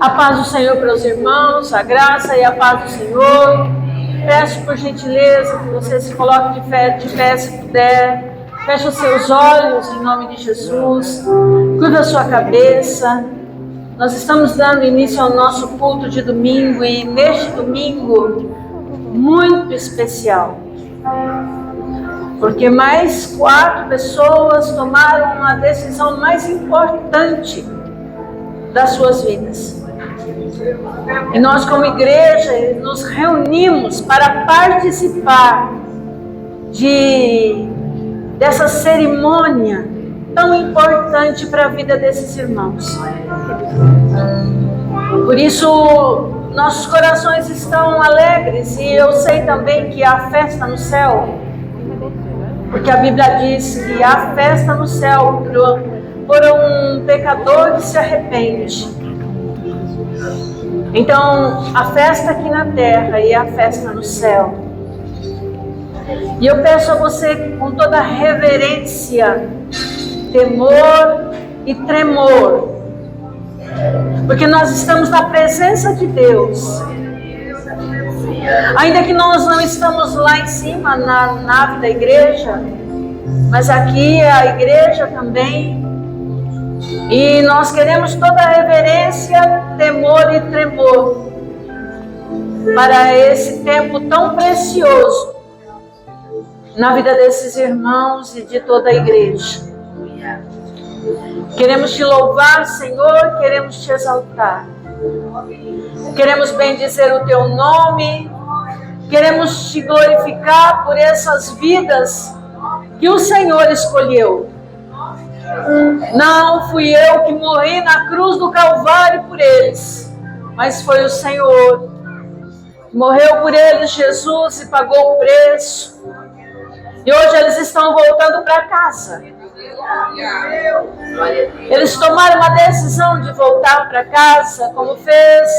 A paz do Senhor para os irmãos, a graça e a paz do Senhor. Peço por gentileza que você se coloque de pé se puder. Feche os seus olhos em nome de Jesus. Curva a sua cabeça. Nós estamos dando início ao nosso culto de domingo e neste domingo muito especial. Porque mais 4 pessoas tomaram uma decisão mais importante das suas vidas. E nós, como igreja, nos reunimos para participar dessa cerimônia tão importante para a vida desses irmãos. Por isso, nossos corações estão alegres e eu sei também que há festa no céu. Porque a Bíblia diz que há festa no céu por um pecador que se arrepende. Então, a festa aqui na terra e a festa no céu. E eu peço a você com toda reverência, temor e tremor, porque nós estamos na presença de Deus. Ainda que nós não estamos lá em cima na nave da igreja, mas aqui é a igreja também. E nós queremos toda a reverência, temor e tremor para esse tempo tão precioso na vida desses irmãos e de toda a igreja. Queremos te louvar, Senhor, queremos te exaltar. Queremos bendizer o teu nome, queremos te glorificar por essas vidas que o Senhor escolheu. Não fui eu que morri na cruz do Calvário por eles, mas foi o Senhor. Morreu por eles, Jesus, e pagou o preço. E hoje eles estão voltando para casa. Eles tomaram uma decisão de voltar para casa, como fez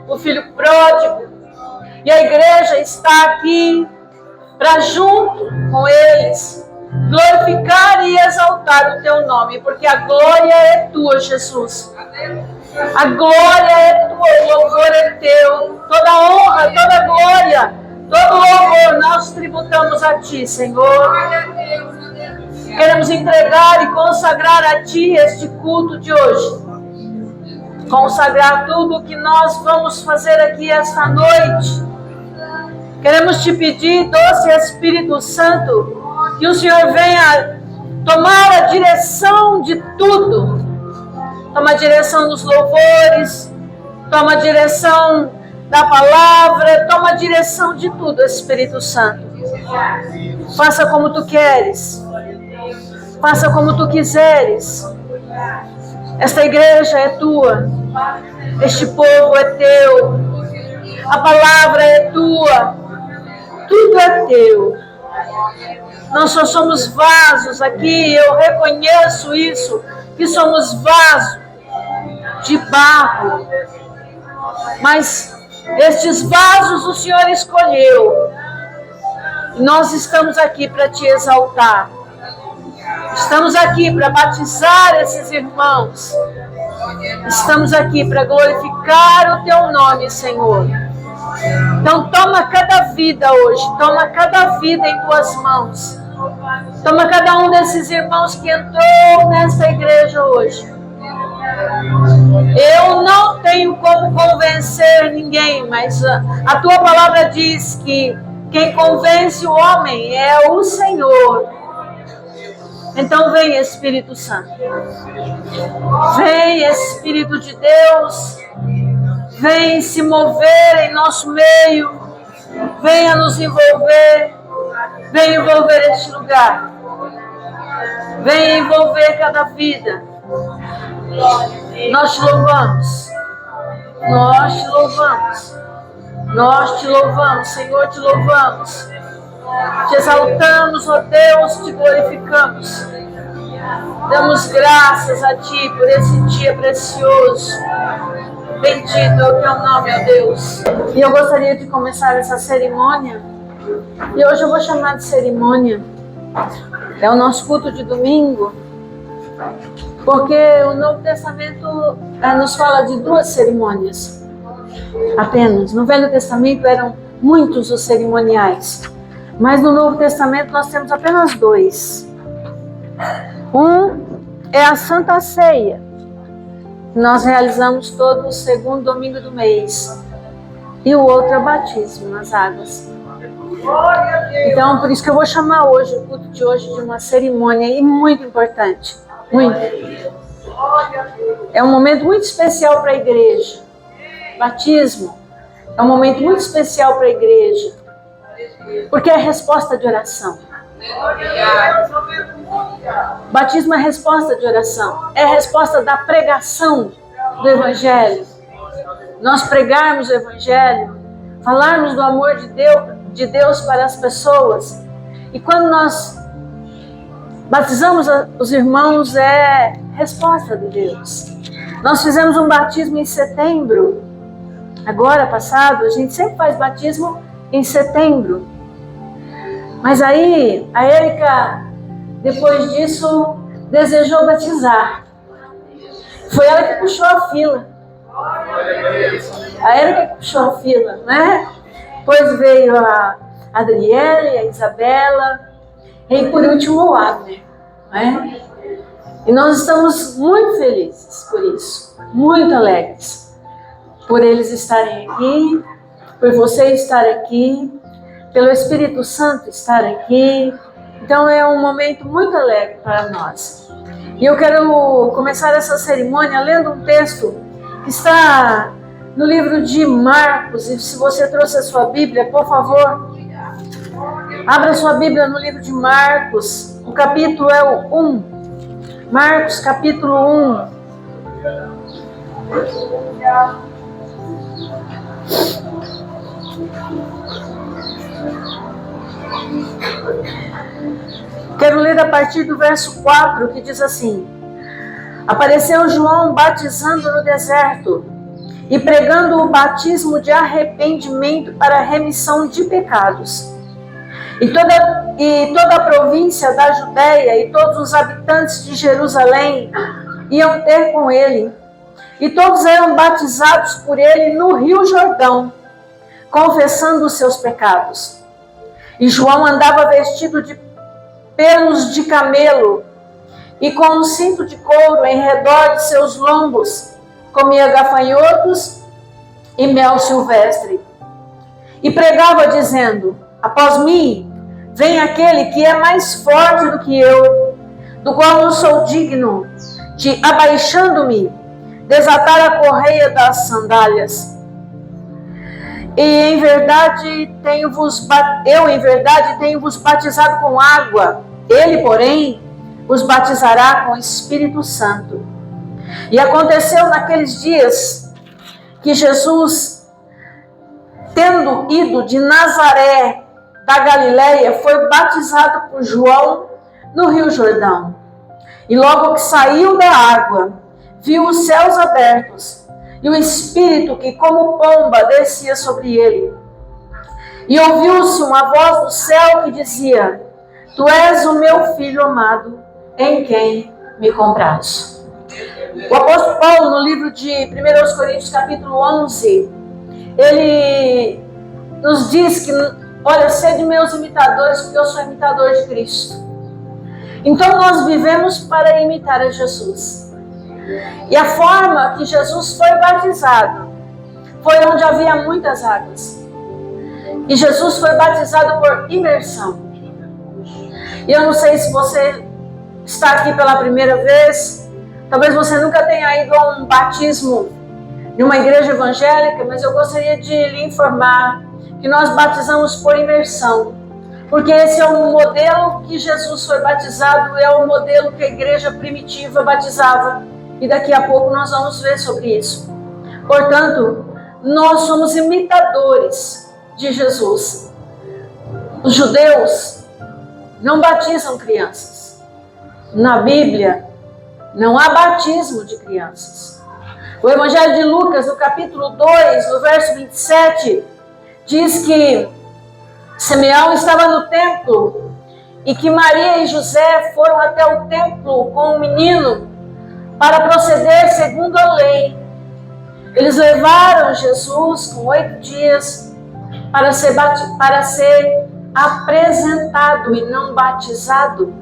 o filho pródigo. E a igreja está aqui para, junto com eles, glorificar e exaltar o teu nome, porque a glória é tua, Jesus. A glória é tua, o louvor é teu. Toda honra, toda glória, todo louvor nós tributamos a ti, Senhor. Queremos entregar e consagrar a ti este culto de hoje. Consagrar tudo o que nós vamos fazer aqui esta noite. Queremos te pedir, doce Espírito Santo, que o Senhor venha tomar a direção de tudo. Toma a direção dos louvores, toma a direção da palavra, toma a direção de tudo, Espírito Santo. Faça como tu queres. Faça como tu quiseres. Esta igreja é tua. Este povo é teu. A palavra é tua. Tudo é teu. Nós só somos vasos aqui, eu reconheço isso, que somos vasos de barro. Mas estes vasos o Senhor escolheu. E nós estamos aqui para te exaltar. Estamos aqui para batizar esses irmãos. Estamos aqui para glorificar o teu nome, Senhor. Então toma cada vida hoje, toma cada vida em tuas mãos. Toma cada um desses irmãos que entrou nessa igreja hoje. Eu não tenho como convencer ninguém, mas a tua palavra diz que quem convence o homem é o Senhor. Então vem, Espírito Santo. Vem, Espírito de Deus. Vem se mover em nosso meio. Venha nos envolver. Venha envolver este lugar. Venha envolver cada vida. Nós te louvamos. Nós te louvamos. Nós te louvamos, Senhor, te louvamos. Te exaltamos, ó Deus, te glorificamos. Damos graças a Ti por esse dia precioso. Bendito é o Teu nome, ó Deus. E eu gostaria de começar essa cerimônia. E hoje eu vou chamar de cerimônia. É o nosso culto de domingo. Porque o Novo Testamento nos fala de 2 cerimônias apenas. No Velho Testamento eram muitos os cerimoniais, mas no Novo Testamento nós temos apenas 2. Um é a Santa Ceia, que nós realizamos todo o segundo domingo do mês, e o outro é o batismo nas águas. Então, por isso que eu vou chamar hoje, o culto de hoje, de uma cerimônia e muito importante. Muito. É um momento muito especial para a igreja. Batismo é um momento muito especial para a igreja, porque é resposta de oração. Batismo é resposta de oração, é resposta da pregação do Evangelho. Nós pregarmos o Evangelho, falarmos do amor de Deus para as pessoas. E quando nós batizamos os irmãos, é resposta de Deus. Nós fizemos um batismo em setembro, agora passado. A gente sempre faz batismo em setembro. Mas aí, a Érica, depois disso, desejou batizar. Foi ela que puxou a fila. A Érica que puxou a fila, né? Depois veio a Adriele, a Isabela, e por último o Abner, né? E nós estamos muito felizes por isso, muito alegres, por eles estarem aqui, por você estar aqui, pelo Espírito Santo estar aqui. Então é um momento muito alegre para nós. E eu quero começar essa cerimônia lendo um texto que está no livro de Marcos. E se você trouxe a sua Bíblia, por favor, abra sua Bíblia no livro de Marcos. O capítulo é o 1. Marcos, capítulo 1. Quero ler a partir do verso 4, que diz assim: Apareceu João batizando no deserto e pregando o batismo de arrependimento para a remissão de pecados. E toda a província da Judéia e todos os habitantes de Jerusalém iam ter com ele. E todos eram batizados por ele no Rio Jordão, confessando os seus pecados. E João andava vestido de pelos de camelo e com um cinto de couro em redor de seus lombos. Comia gafanhotos e mel silvestre. E pregava dizendo: Após mim vem aquele que é mais forte do que eu, do qual não sou digno de, abaixando-me, desatar a correia das sandálias. E em verdade eu em verdade tenho-vos batizado com água. Ele, porém, vos batizará com o Espírito Santo. E aconteceu naqueles dias que Jesus, tendo ido de Nazaré da Galileia, foi batizado por João no Rio Jordão. E logo que saiu da água, viu os céus abertos e o Espírito que como pomba descia sobre ele. E ouviu-se uma voz do céu que dizia: Tu és o meu Filho amado, em quem me compraste. O apóstolo Paulo, no livro de 1 Coríntios, capítulo 11, ele nos diz que, olha, sede meus imitadores, porque eu sou imitador de Cristo. Então nós vivemos para imitar a Jesus. E a forma que Jesus foi batizado foi onde havia muitas águas. E Jesus foi batizado por imersão. E eu não sei se você está aqui pela primeira vez, talvez você nunca tenha ido a um batismo de uma igreja evangélica, mas eu gostaria de lhe informar que nós batizamos por imersão. Porque esse é o modelo que Jesus foi batizado, é o modelo que a igreja primitiva batizava. E daqui a pouco nós vamos ver sobre isso. Portanto, nós somos imitadores de Jesus. Os judeus não batizam crianças. Na Bíblia, não há batismo de crianças. O Evangelho de Lucas, no capítulo 2, no verso 27, diz que Simeão estava no templo e que Maria e José foram até o templo com o menino para proceder segundo a lei. Eles levaram Jesus com 8 dias para ser apresentado e não batizado.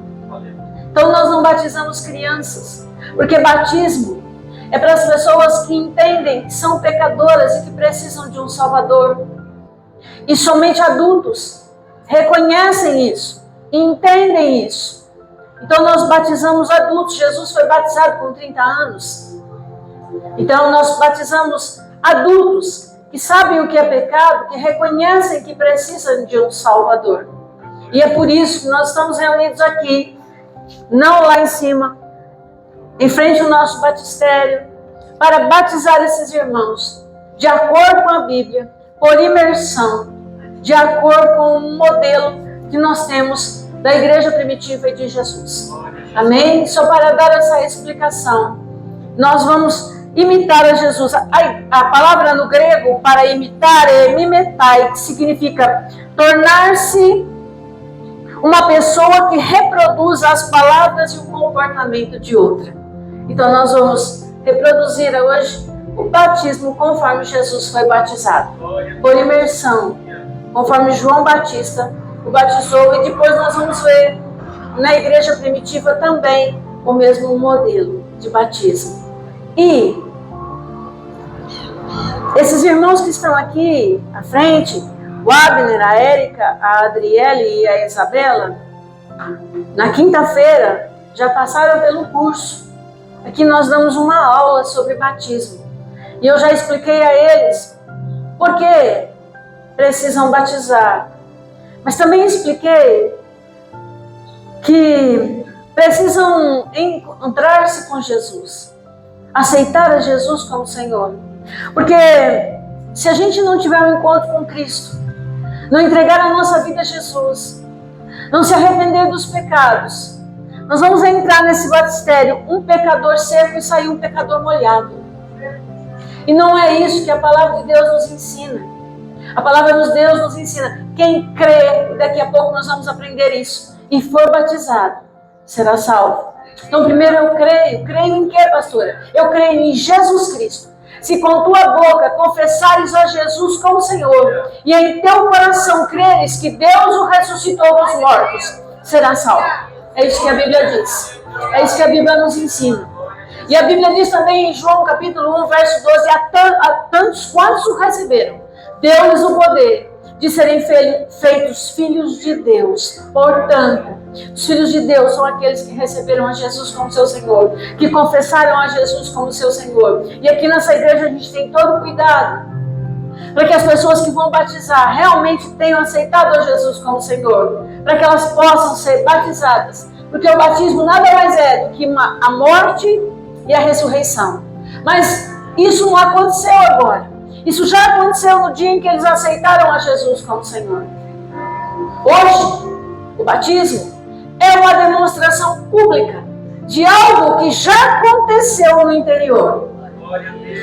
Então nós não batizamos crianças, porque batismo é para as pessoas que entendem que são pecadoras e que precisam de um Salvador. E somente adultos reconhecem isso e entendem isso. Então nós batizamos adultos. Jesus foi batizado com 30 anos. Então nós batizamos adultos que sabem o que é pecado, que reconhecem que precisam de um Salvador. E é por isso que nós estamos reunidos aqui, não lá em cima, em frente ao nosso batistério, para batizar esses irmãos, de acordo com a Bíblia, por imersão, de acordo com o modelo que nós temos da igreja primitiva e de Jesus. Amém? Só para dar essa explicação, nós vamos imitar a Jesus. A palavra no grego para imitar é mimetai, que significa tornar-se uma pessoa que reproduz as palavras e o comportamento de outra. Então nós vamos reproduzir hoje o batismo conforme Jesus foi batizado, por imersão, conforme João Batista o batizou, e depois nós vamos ver na igreja primitiva também o mesmo modelo de batismo. E esses irmãos que estão aqui à frente, o Abner, a Érica, a Adriele e a Isabela, na quinta-feira já passaram pelo curso. Aqui nós damos uma aula sobre batismo. E eu já expliquei a eles por que precisam batizar. Mas também expliquei que precisam encontrar-se com Jesus, aceitar a Jesus como Senhor. Porque se a gente não tiver um encontro com Cristo, não entregar a nossa vida a Jesus, não se arrepender dos pecados, nós vamos entrar nesse batistério, um pecador seco e sair um pecador molhado. E não é isso que a palavra de Deus nos ensina. A palavra de Deus nos ensina, quem crê, daqui a pouco nós vamos aprender isso, e for batizado, será salvo. Então primeiro eu creio em quê, pastora? Eu creio em Jesus Cristo. Se com tua boca confessares a Jesus como Senhor, e em teu coração creres que Deus o ressuscitou dos mortos, será salvo. É isso que a Bíblia diz. É isso que a Bíblia nos ensina. E a Bíblia diz também em João capítulo 1, verso 12, a tantos quantos o receberam, deu-lhes o poder de serem feitos filhos de Deus. Portanto, os filhos de Deus são aqueles que receberam a Jesus como seu Senhor, que confessaram a Jesus como seu Senhor. E aqui nessa igreja a gente tem todo cuidado para que as pessoas que vão batizar realmente tenham aceitado a Jesus como Senhor, para que elas possam ser batizadas, porque o batismo nada mais é do que a morte e a ressurreição. Mas isso não aconteceu agora. Isso já aconteceu no dia em que eles aceitaram a Jesus como Senhor. Hoje, o batismo é uma demonstração pública de algo que já aconteceu no interior.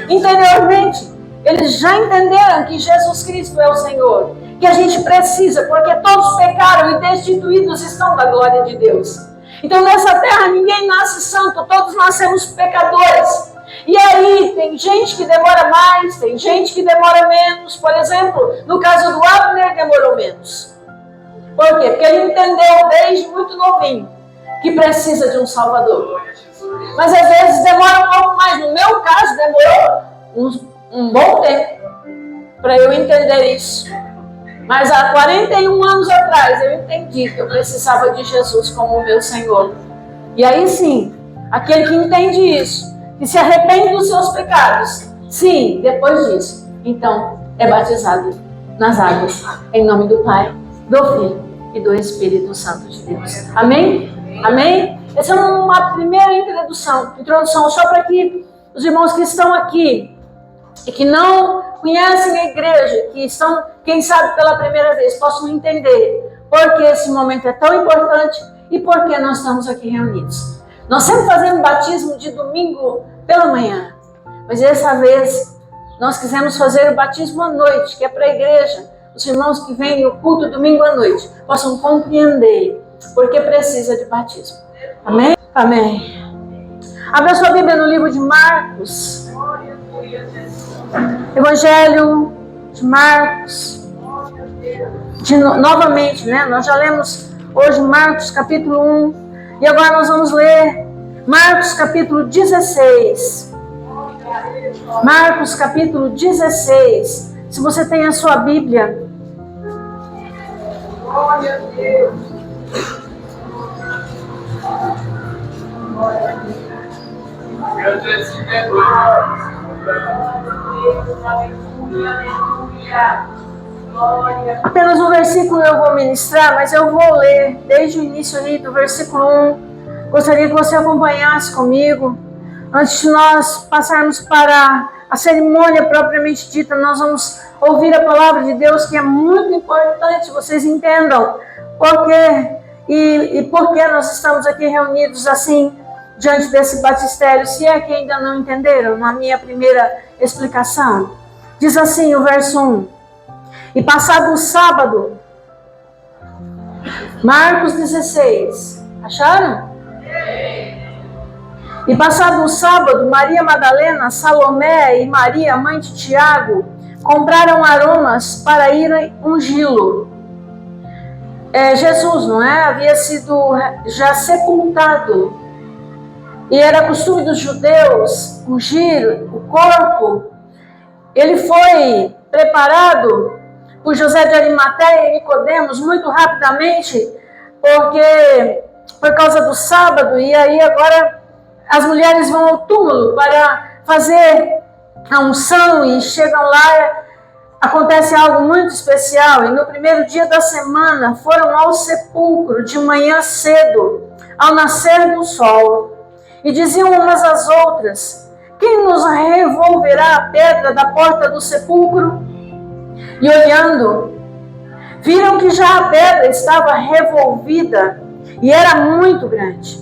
Interiormente, eles já entenderam que Jesus Cristo é o Senhor, que a gente precisa, porque todos pecaram e destituídos estão da glória de Deus. Então nessa terra ninguém nasce santo, todos nascemos pecadores. E aí tem gente que demora mais, tem gente que demora menos. Por exemplo, no caso do Abner demorou menos. Por quê? Porque ele entendeu desde muito novinho que precisa de um Salvador. Mas às vezes demora um pouco mais. No meu caso demorou um bom tempo para eu entender isso. Mas há 41 anos atrás eu entendi que eu precisava de Jesus como o meu Senhor. E aí sim, aquele que entende isso, que se arrepende dos seus pecados, sim, depois disso, então é batizado nas águas, em nome do Pai, do Filho e do Espírito Santo de Deus. Amém? Amém? Essa é uma primeira introdução só para que os irmãos que estão aqui e que não conhecem a igreja, que estão, quem sabe, pela primeira vez, possam entender por que esse momento é tão importante e por que nós estamos aqui reunidos. Nós sempre fazemos batismo de domingo pela manhã, mas dessa vez nós quisemos fazer o batismo à noite, que é para a igreja, os irmãos que vêm no culto domingo à noite, possam compreender por que precisa de batismo. Amém? Amém. Abra sua Bíblia no livro de Marcos. Evangelho de Marcos. Novamente, né? Nós já lemos hoje Marcos capítulo 1. E agora nós vamos ler Marcos capítulo 16. Marcos capítulo 16. Se você tem a sua Bíblia. Glória a Deus. Glória a Deus. Apenas um versículo eu vou ministrar, mas eu vou ler desde o início ali do versículo 1. Gostaria que você acompanhasse comigo. Antes de nós passarmos para a cerimônia propriamente dita, nós vamos ouvir a palavra de Deus, que é muito importante, vocês entendam por quê e por que nós estamos aqui reunidos assim, diante desse batistério, se é que ainda não entenderam na minha primeira explicação. Diz assim o verso 1. E passado o sábado, Marcos 16, acharam? E passado o sábado, Maria Madalena, Salomé e Maria, mãe de Tiago, compraram aromas para irem ungí-lo. Jesus, não é? Havia sido já sepultado. E era costume dos judeus ungir o corpo. Ele foi preparado por José de Arimateia e Nicodemos muito rapidamente, porque por causa do sábado, e aí agora as mulheres vão ao túmulo para fazer a unção e chegam lá, acontece algo muito especial. E no primeiro dia da semana foram ao sepulcro de manhã cedo, ao nascer do sol, e diziam umas às outras: quem nos revolverá a pedra da porta do sepulcro? E olhando, viram que já a pedra estava revolvida e era muito grande.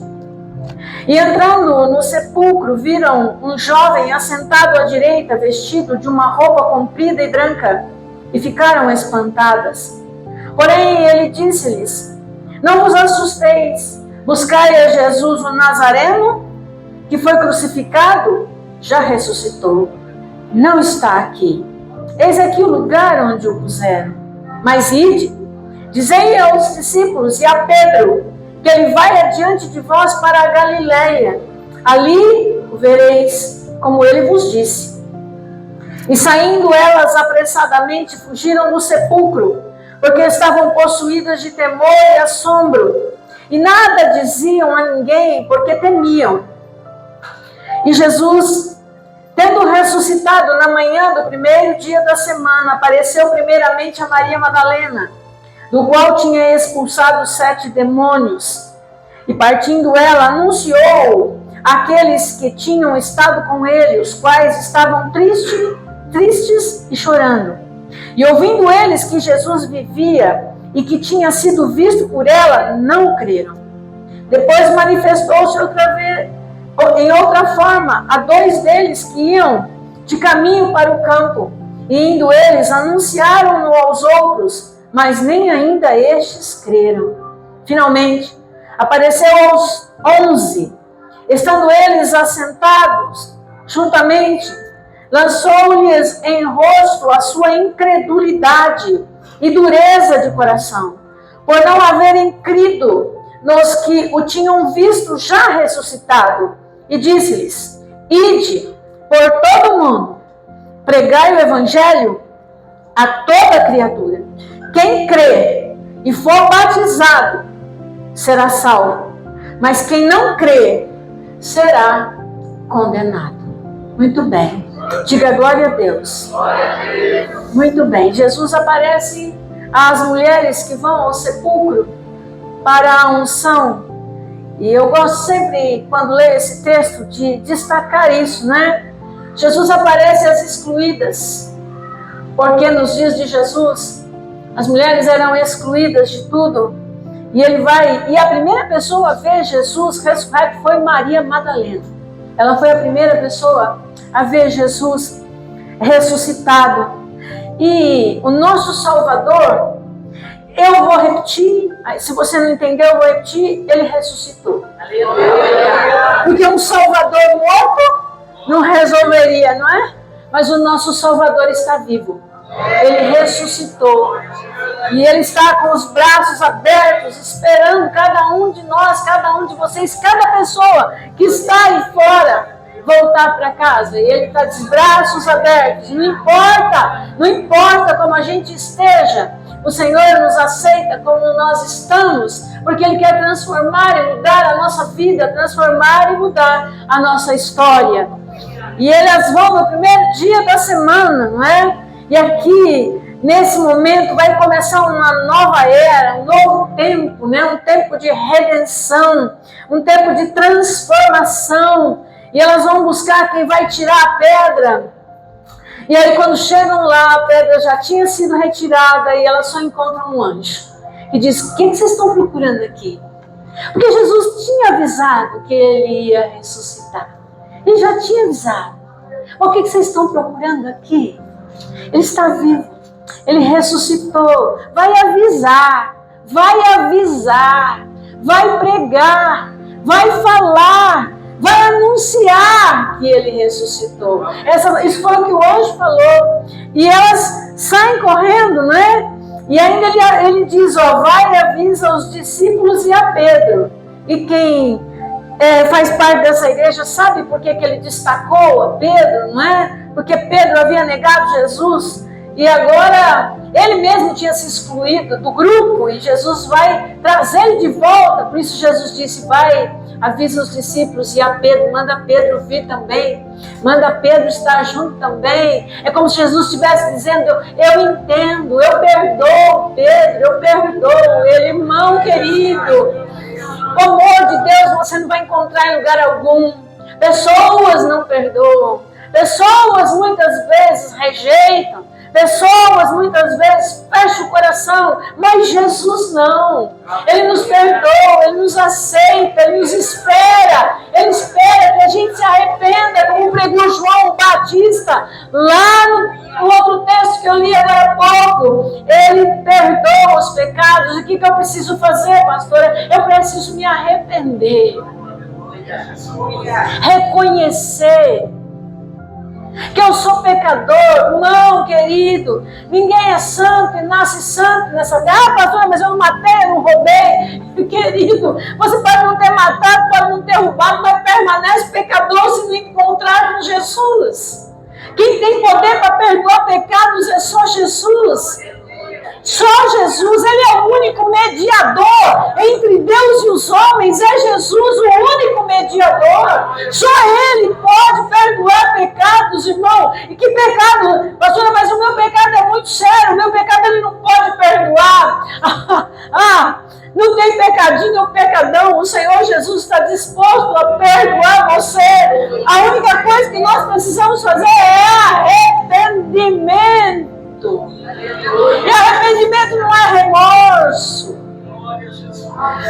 E entrando no sepulcro, viram um jovem assentado à direita, vestido de uma roupa comprida e branca, e ficaram espantadas. Porém, ele disse-lhes: não vos assusteis, buscai a Jesus o Nazareno, que foi crucificado, já ressuscitou. Não está aqui. Eis aqui o lugar onde o puseram. Mas ide, dizei aos discípulos e a Pedro, que ele vai adiante de vós para a Galileia. Ali o vereis, como ele vos disse. E saindo elas apressadamente, fugiram do sepulcro, porque estavam possuídas de temor e assombro, e nada diziam a ninguém, porque temiam. E Jesus, tendo ressuscitado na manhã do primeiro dia da semana, apareceu primeiramente a Maria Madalena, do qual tinha expulsado 7 demônios. E partindo ela, anunciou àqueles que tinham estado com ele, os quais estavam tristes e chorando. E ouvindo eles que Jesus vivia e que tinha sido visto por ela, não creram. Depois manifestou-se outra vez, em outra forma, a 2 deles que iam de caminho para o campo. E indo eles, anunciaram-no aos outros, mas nem ainda estes creram. Finalmente, apareceu aos 11, estando eles assentados juntamente, lançou-lhes em rosto a sua incredulidade e dureza de coração, por não haverem crido nos que o tinham visto já ressuscitado, e disse-lhes: ide por todo o mundo, pregai o evangelho a toda criatura. Quem crê e for batizado será salvo, mas quem não crê será condenado. Muito bem. Diga glória a Deus. Muito bem. Jesus aparece às mulheres que vão ao sepulcro para a unção. E eu gosto sempre, quando leio esse texto, de destacar isso, né? Jesus aparece às excluídas, porque nos dias de Jesus, as mulheres eram excluídas de tudo. E ele vai, e a primeira pessoa a ver Jesus ressurreto foi Maria Madalena. Ela foi a primeira pessoa a ver Jesus ressuscitado. E o nosso Salvador, Eu vou repetir, se você não entendeu, eu vou repetir, ele ressuscitou. Porque um Salvador morto não resolveria, não é? Mas o nosso Salvador está vivo. Ele ressuscitou. E Ele está com os braços abertos, esperando cada um de nós, cada um de vocês, cada pessoa que está aí fora, voltar para casa. E Ele está de braços abertos. Não importa como a gente esteja, o Senhor nos aceita como nós estamos, porque Ele quer transformar e mudar a nossa vida, transformar e mudar a nossa história. E elas vão no primeiro dia da semana, não é? E aqui, nesse momento, vai começar uma nova era, um novo tempo, né? Um tempo de redenção, um tempo de transformação. E elas vão buscar quem vai tirar a pedra. E aí, quando chegam lá, a pedra já tinha sido retirada e elas só encontram um anjo. Que diz, o que vocês estão procurando aqui? Porque Jesus tinha avisado que Ele ia ressuscitar. Ele já tinha avisado. O que vocês estão procurando aqui? Ele está vivo. Ele ressuscitou. Vai avisar. Vai pregar. Vai falar. Vai anunciar que Ele ressuscitou. Isso foi o que o anjo falou. E elas saem correndo, né? E ainda ele diz, vai e avisa os discípulos e a Pedro. E quem faz parte dessa igreja sabe por que ele destacou a Pedro, não é? Porque Pedro havia negado Jesus e agora ele mesmo tinha se excluído do grupo e Jesus vai trazer ele de volta. Por isso Jesus disse, vai, avisa os discípulos e a Pedro, manda Pedro vir também, manda Pedro estar junto também. É como se Jesus estivesse dizendo, eu entendo, eu perdoo Pedro, eu perdoo ele, irmão querido. O amor de Deus você não vai encontrar em lugar algum. Pessoas não perdoam. Pessoas muitas vezes rejeitam. Pessoas muitas vezes fecham o coração. Mas Jesus não. Ele nos perdoa, Ele nos aceita, Ele nos espera. Ele espera que a gente se arrependa, como pregou João Batista lá no outro texto que eu li agora há pouco. Ele perdoa os pecados. E o que eu preciso fazer, pastora? Eu preciso me arrepender. Reconhecer que eu sou pecador. Não, querido, ninguém é santo e nasce santo nessa terra. Pastora, mas eu não matei, eu não roubei. Querido, você pode não ter matado, pode não ter roubado, mas permanece pecador se não encontrar com Jesus. Quem tem poder para perdoar pecados é só Jesus. Só Jesus, Ele é o único mediador entre Deus e os homens. É Jesus o único mediador. Só Ele pode perdoar pecados, irmão. E que pecado? Pastora, mas o meu pecado é muito sério. O meu pecado Ele não pode perdoar. Não tem pecadinho ou pecadão. O Senhor Jesus está disposto a perdoar você. A única coisa que nós precisamos fazer é arrependimento. E arrependimento não é remorso.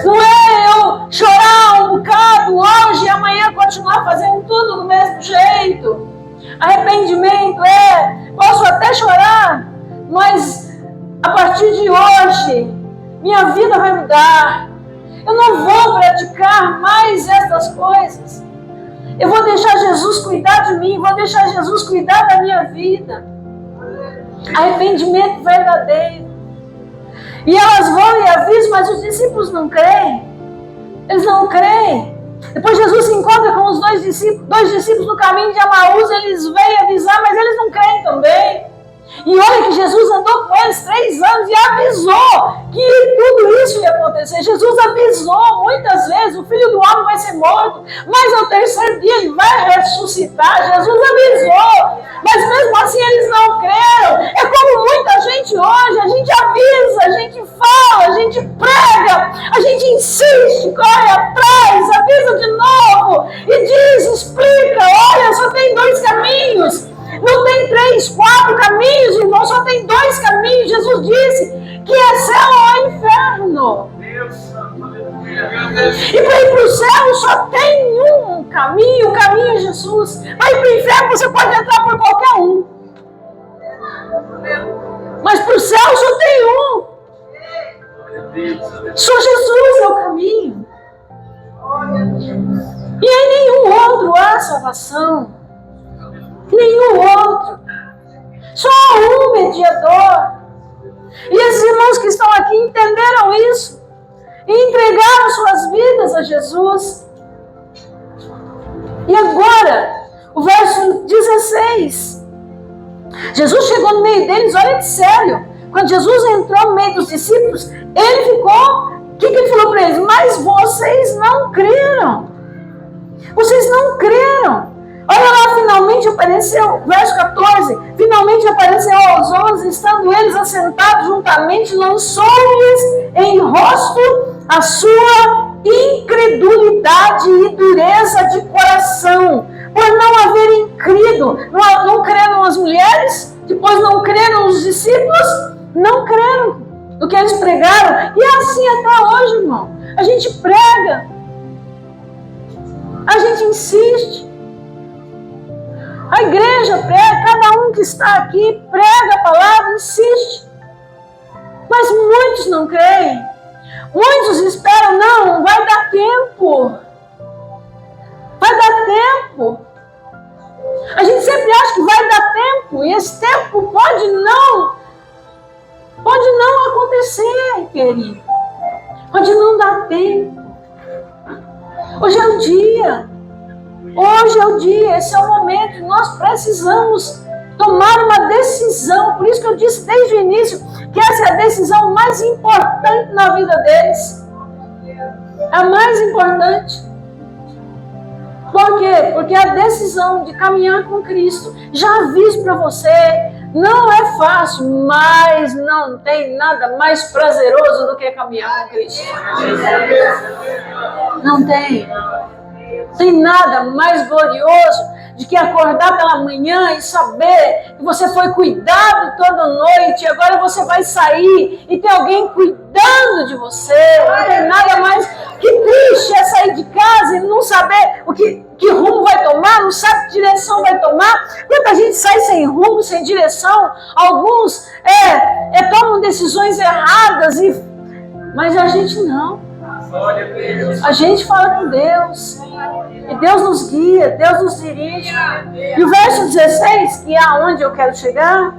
Não é eu chorar um bocado hoje e amanhã continuar fazendo tudo do mesmo jeito. Arrependimento posso até chorar, mas a partir de hoje minha vida vai mudar. Eu não vou praticar mais essas coisas. Eu vou deixar Jesus cuidar de mim, vou deixar Jesus cuidar da minha vida. Arrependimento verdadeiro. E elas vão e avisam, mas os discípulos não creem. Eles não creem. Depois Jesus se encontra com os dois discípulos no caminho de Amaús. Eles vêm avisar, mas eles não creem também. E olha que Jesus andou com eles 3 anos e avisou que tudo isso ia acontecer. Jesus avisou muitas vezes, o Filho do Homem vai ser morto, mas ao 3º dia Ele vai ressuscitar. Jesus avisou, mas mesmo assim eles não creram. É como muita gente hoje, a gente avisa, a gente fala, a gente prega, a gente insiste, corre atrás, avisa de novo e diz, explica, olha, só tem 2 caminhos. Não tem 3, 4 caminhos, irmão, só tem 2 caminhos. Jesus disse que é céu ou inferno. E para ir para o céu só tem um caminho, o caminho é Jesus. Para ir para o inferno você pode entrar por qualquer um. Mas para o céu só tem um. Só Jesus é o caminho. E em nenhum outro há salvação. Nenhum outro. Só há um mediador. E esses irmãos que estão aqui entenderam isso. E entregaram suas vidas a Jesus. E agora, o verso 16. Jesus chegou no meio deles, olha que sério. Quando Jesus entrou no meio dos discípulos, ele ficou... O que ele falou para eles? Mas vocês não creram. Vocês não creram. Olha lá, finalmente apareceu, verso 14. Finalmente apareceu aos 11, estando eles assentados juntamente, lançou-lhes em rosto a sua incredulidade e dureza de coração, por não haverem crido. Não creram as mulheres, depois não creram os discípulos, não creram do que eles pregaram. E é assim até hoje, irmão. A gente prega, a gente insiste, a igreja prega, cada um que está aqui prega a palavra, insiste, mas muitos não creem, muitos esperam, não vai dar tempo, vai dar tempo. A gente sempre acha que vai dar tempo, e esse tempo pode não acontecer, querido. Pode não dar tempo. Hoje é o dia. Hoje é o dia, esse é o momento. Nós precisamos tomar uma decisão. Por isso que eu disse desde o início que essa é a decisão mais importante na vida deles. A mais importante. Por quê? Porque a decisão de caminhar com Cristo, já aviso para você, não é fácil, mas não tem nada mais prazeroso do que caminhar com Cristo. Não tem. Tem nada mais glorioso de que acordar pela manhã e saber que você foi cuidado toda noite, e agora você vai sair e tem alguém cuidando de você. Não tem nada mais que triste é sair de casa e não saber que rumo vai tomar, não sabe que direção vai tomar. Muita gente sai sem rumo, sem direção. Alguns tomam decisões erradas, mas a gente não. A gente fala com Deus. E Deus nos guia, Deus nos dirige. E o verso 16, que é aonde eu quero chegar,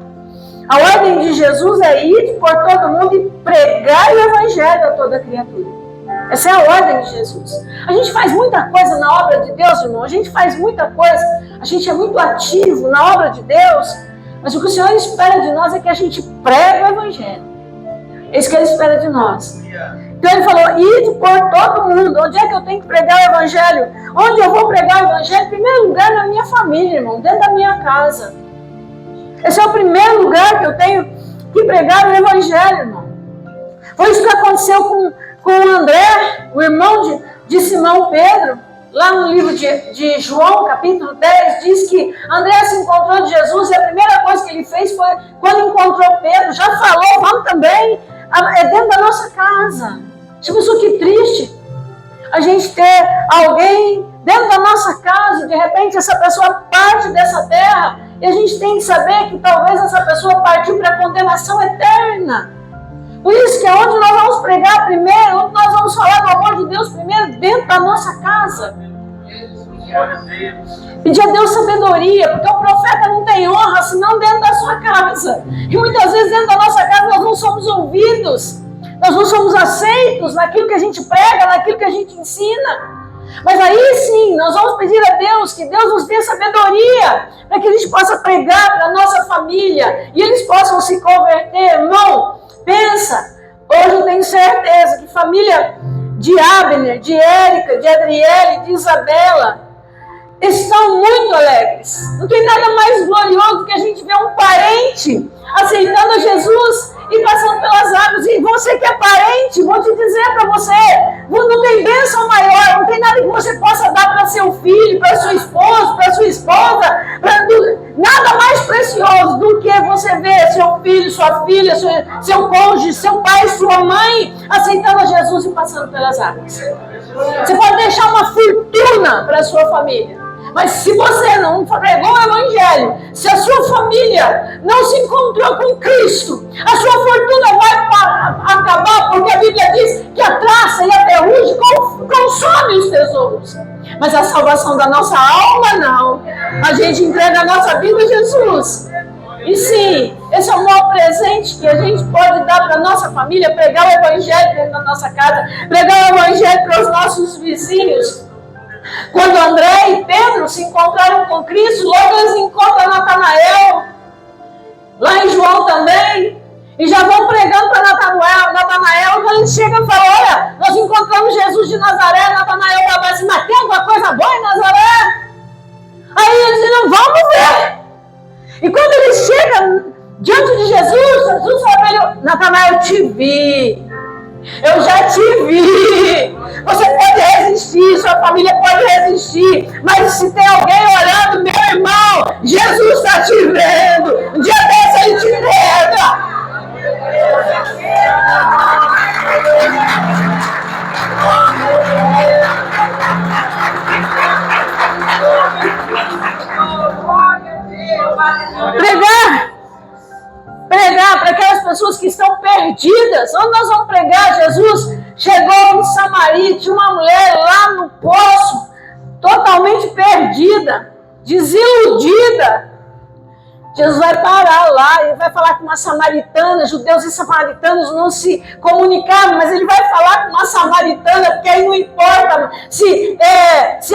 a ordem de Jesus é ir por todo mundo e pregar o evangelho a toda criatura. Essa é a ordem de Jesus. A gente faz muita coisa na obra de Deus, irmão. A gente faz muita coisa. A gente é muito ativo na obra de Deus. Mas o que o Senhor espera de nós é que a gente pregue o evangelho. É isso que Ele espera de nós. Então Ele falou, ide por todo mundo. Onde é que eu tenho que pregar o evangelho? Onde eu vou pregar o evangelho? Em primeiro lugar, na minha família, irmão. Dentro da minha casa. Esse é o primeiro lugar que eu tenho que pregar o evangelho, irmão. Foi isso que aconteceu com o André, o irmão de Simão Pedro. Lá no livro de João, capítulo 10, diz que André se encontrou de Jesus e a primeira coisa que ele fez foi, quando encontrou Pedro, já falou, vamos também, é dentro da nossa casa. Tipo, isso que triste, a gente ter alguém dentro da nossa casa, de repente essa pessoa parte dessa terra, e a gente tem que saber que talvez essa pessoa partiu para a condenação eterna. Por isso que é onde nós vamos pregar primeiro, onde nós vamos falar do amor de Deus primeiro, dentro da nossa casa. Pedir a Deus sabedoria, porque o profeta não tem honra senão dentro da sua casa. E muitas vezes dentro da nossa casa nós não somos ouvidos, nós não somos aceitos naquilo que a gente prega, naquilo que a gente ensina. Mas aí sim, nós vamos pedir a Deus que Deus nos dê sabedoria para que a gente possa pregar para a nossa família e eles possam se converter, irmão. Pensa, hoje eu tenho certeza que família de Abner, de Érica, de Adriele, de Isabela estão muito alegres. Não tem nada mais glorioso do que a gente ver um parente aceitando a Jesus e passando pelas águas. E você que é parente, vou te dizer para você, não tem bênção maior, não tem nada que você possa dar para seu filho, para seu esposo, para sua esposa, nada mais precioso do que você ver seu filho, sua filha, seu cônjuge, seu pai, sua mãe aceitando a Jesus e passando pelas águas. Você pode deixar uma fortuna para a sua família. Mas se você não pregou o evangelho, se a sua família não se encontrou com Cristo, a sua fortuna vai acabar, porque a Bíblia diz que a traça e a ferrugem consomem os tesouros. Mas a salvação da nossa alma, não. A gente entrega a nossa vida a Jesus. E sim, esse é o maior presente que a gente pode dar para a nossa família, pregar o Evangelho dentro da nossa casa, pregar o Evangelho para os nossos vizinhos. Quando André e Pedro se encontraram com Cristo, logo eles encontram Natanael, lá em João também, e já vão pregando para Natanael. Quando eles chegam e falam: olha, nós encontramos Jesus de Nazaré. Natanael fala assim: mas tem alguma coisa boa em Nazaré? Aí eles dizem: vamos ver. E quando ele chega diante de Jesus, Jesus fala para ele: Natanael, eu te vi. Eu já te vi. Você pode resistir, sua família pode resistir, mas se tem alguém olhando, meu irmão, Jesus está te vendo. Um dia desse ele te pega. Pregar para aquelas pessoas que estão perdidas. Onde nós vamos pregar? Jesus chegou em Samaria, tinha uma mulher lá no poço, totalmente perdida, desiludida. Jesus vai parar lá, ele vai falar com uma samaritana. Judeus e samaritanos não se comunicavam, mas ele vai falar com uma samaritana, porque aí não importa se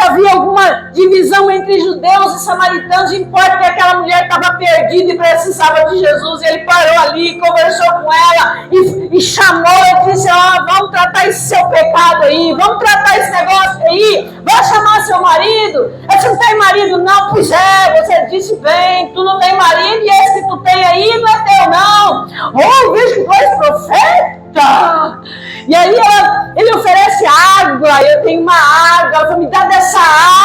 havia alguma divisão entre judeus e samaritanos, importa que aquela mulher estava perdida e precisava de Jesus. E ele parou ali, conversou com ela e chamou e disse: vamos tratar esse seu pecado aí, vamos tratar esse negócio aí, vai chamar seu marido. Você não tem marido? Não. Pois é, você disse bem, tu não tem marido, e esse que tu tem aí não é teu, não. Oh, vejo que tu és profeta. E aí ele oferece água. Eu tenho uma água. Ela falou: me dá dessa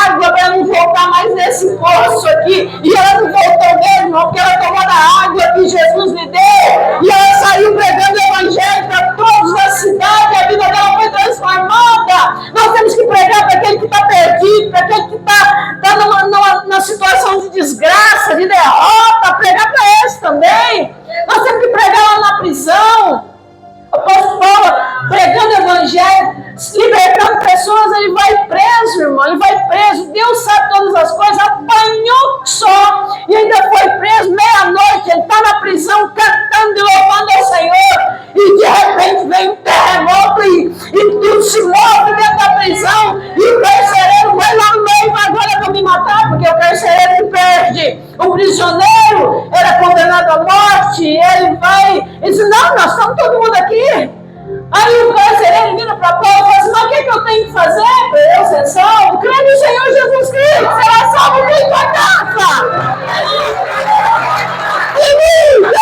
água para não voltar mais nesse poço aqui. E ela não voltou mesmo, porque ela tomou da água que Jesus lhe deu. E ela saiu pregando o Evangelho para todos da cidade. A vida dela foi transformada. Nós temos que pregar para aquele que está perdido, para aquele que está numa situação de desgraça, de derrota. Pregar para esse também. Nós temos que pregar lá na prisão. O apóstolo Paulo, pregando o Evangelho, libertando pessoas, ele vai preso, irmão, ele vai preso. Deus sabe todas as coisas, apanhou só e ainda foi preso. Meia-noite, ele está na prisão cantando e louvando ao Senhor, e de repente vem um terremoto e tudo se move dentro da prisão, e o carcereiro vai lá no meio: agora para me matar, porque o carcereiro que perde. O prisioneiro era condenado à morte, e ele vai e diz: não, nós estamos todo mundo aqui. Aí o carcereiro vira para Paulo e fala assim: mas o que eu tenho que fazer para eu ser salvo? Crê no Senhor Jesus Cristo, será salvo em tua casa. Aleluia!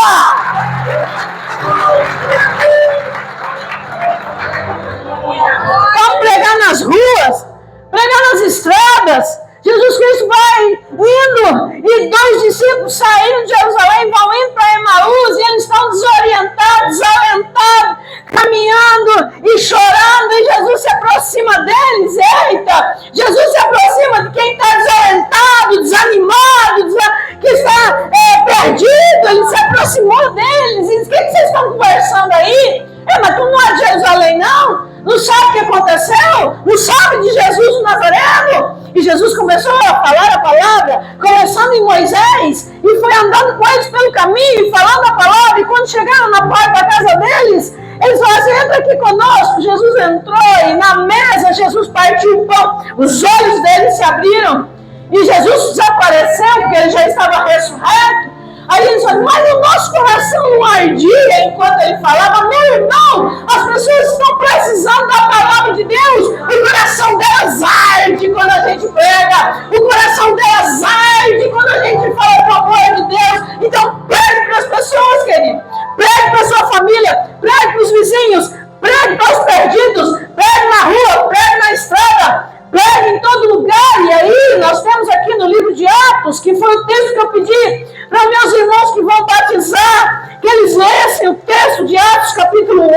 Vamos pregar nas ruas, pregar nas estradas. Jesus Cristo vai indo, e 2 discípulos saíram de Jerusalém, vão indo para Emaús, e eles estão desorientados, desalentados, caminhando e chorando, e Jesus se aproxima deles. Eita! Jesus se aproxima de quem está desalentado, desanimado, que está perdido. Ele se aproximou deles e diz: o que vocês estão conversando aí? Mas tu não é de Jerusalém, não? Não sabe o que aconteceu? Não sabe de Jesus o Nazareno? E Jesus começou a falar a palavra, começando em Moisés, e foi andando com eles pelo caminho, falando a palavra. E quando chegaram na porta da casa deles, eles falaram assim: entra aqui conosco. Jesus entrou, e na mesa Jesus partiu o pão. Os olhos deles se abriram, e Jesus desapareceu, porque ele já estava ressurreto. Aí eles falaram: mas o nosso coração não ardia enquanto ele falava. Meu irmão, as pessoas estão precisando da palavra de Deus. O coração delas arde quando a gente prega. O coração delas arde quando a gente fala do amor de Deus. Então pregue para as pessoas, querido. Pregue para a sua família. Pregue para os vizinhos. Pregue para os perdidos. Pregue na rua. Pregue na estrada. Pregue em todo lugar. E aí nós temos aqui no livro de Atos, que foi o texto que eu pedi para meus irmãos que vão batizar, que eles lessem o texto de Atos capítulo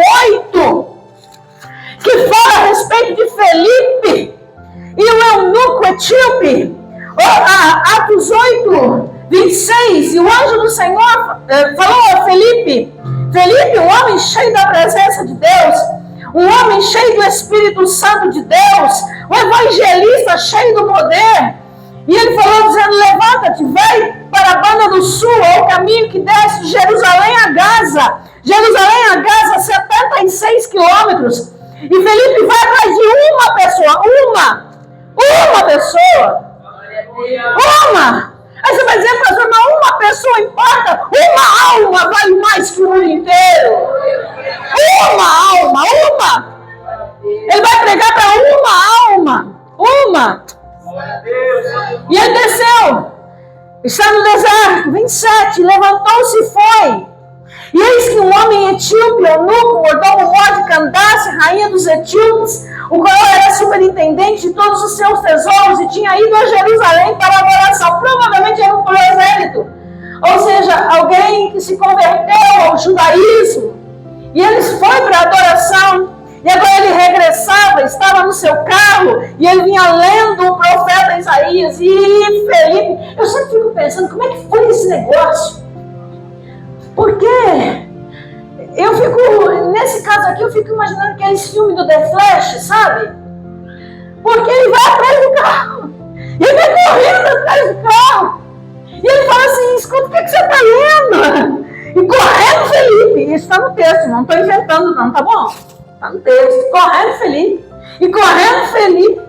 8, que fala a respeito de Felipe e o eunuco etíope. Atos 8, 26, e o anjo do Senhor falou a Felipe: Felipe, um homem cheio da presença de Deus, um homem cheio do Espírito Santo de Deus, um evangelista cheio do poder. E ele falou dizendo, levanta-te, vai para a banda do sul, ao caminho que desce de Jerusalém a Gaza. Jerusalém a Gaza, 76 quilômetros. E Felipe vai atrás de uma pessoa, uma pessoa. Uma! Aí você vai dizer, pastor, mas uma pessoa importa? Uma alma vale mais que o mundo inteiro. Uma alma, uma! Ele vai pregar para uma alma, uma! E ele desceu, está no deserto, 27, levantou-se e foi. E eis que um homem etíope, eunuco, mordomo de Candace, rainha dos etíopes, o qual era superintendente de todos os seus tesouros e tinha ido a Jerusalém para a adoração. Provavelmente era um prosélito, ou seja, alguém que se converteu ao judaísmo. E ele foi para a adoração. E agora ele regressava, estava no seu carro, e ele vinha lendo o profeta Isaías. E Felipe, eu sempre fico pensando, como é que foi esse negócio? Porque eu fico, nesse caso aqui, eu fico imaginando aqueles filmes do The Flash, sabe? Porque ele vai atrás do carro, e ele vai correndo atrás do carro. E ele fala assim, escuta, o que você está lendo? E correndo Felipe, isso está no texto, não estou inventando não, tá bom? Está no texto, correndo Felipe. E correndo Felipe,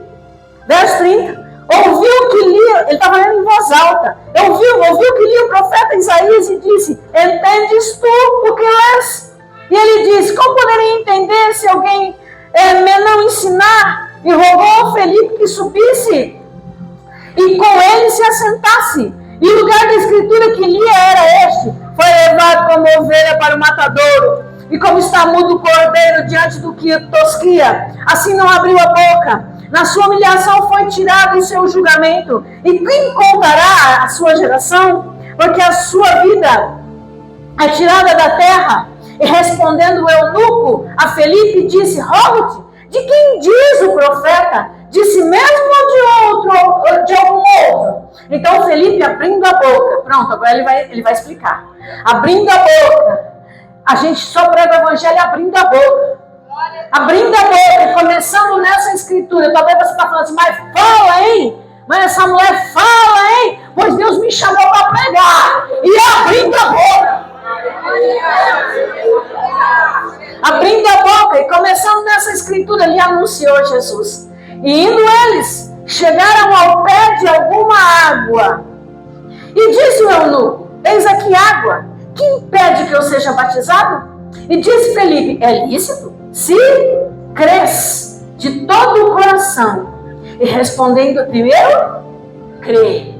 verso 30, ouviu que lia, ele estava lendo em voz alta, ouviu que lia o profeta Isaías e disse, entendes tu o que lês? E ele disse, como poderia entender se alguém me não ensinar? E rogou a Felipe que subisse e com ele se assentasse. E o lugar da escritura que lia era este, foi levado como ovelha para o matadouro, e como está mudo o cordeiro diante do que tosquia, assim não abriu a boca. Na sua humilhação foi tirado o seu julgamento. E quem contará a sua geração? Porque a sua vida é tirada da terra. E respondendo o eunuco a Felipe, disse, rogo-te, de quem diz o profeta? De si mesmo ou de algum outro? Então Felipe abrindo a boca, pronto, agora ele vai explicar. Abrindo a boca, a gente só prega o evangelho abrindo a boca. Abrindo a boca e começando nessa escritura. Talvez você está falando assim, mas fala, hein? Mas essa mulher fala, hein? Pois Deus me chamou para pregar. E abrindo a boca. Abrindo a boca e começando nessa escritura, ele anunciou Jesus. E indo eles, chegaram ao pé de alguma água. E disse o eunuco, eis aqui água. Que impede que eu seja batizado? E disse Felipe, é lícito? Se crês de todo o coração. E respondendo primeiro, crê.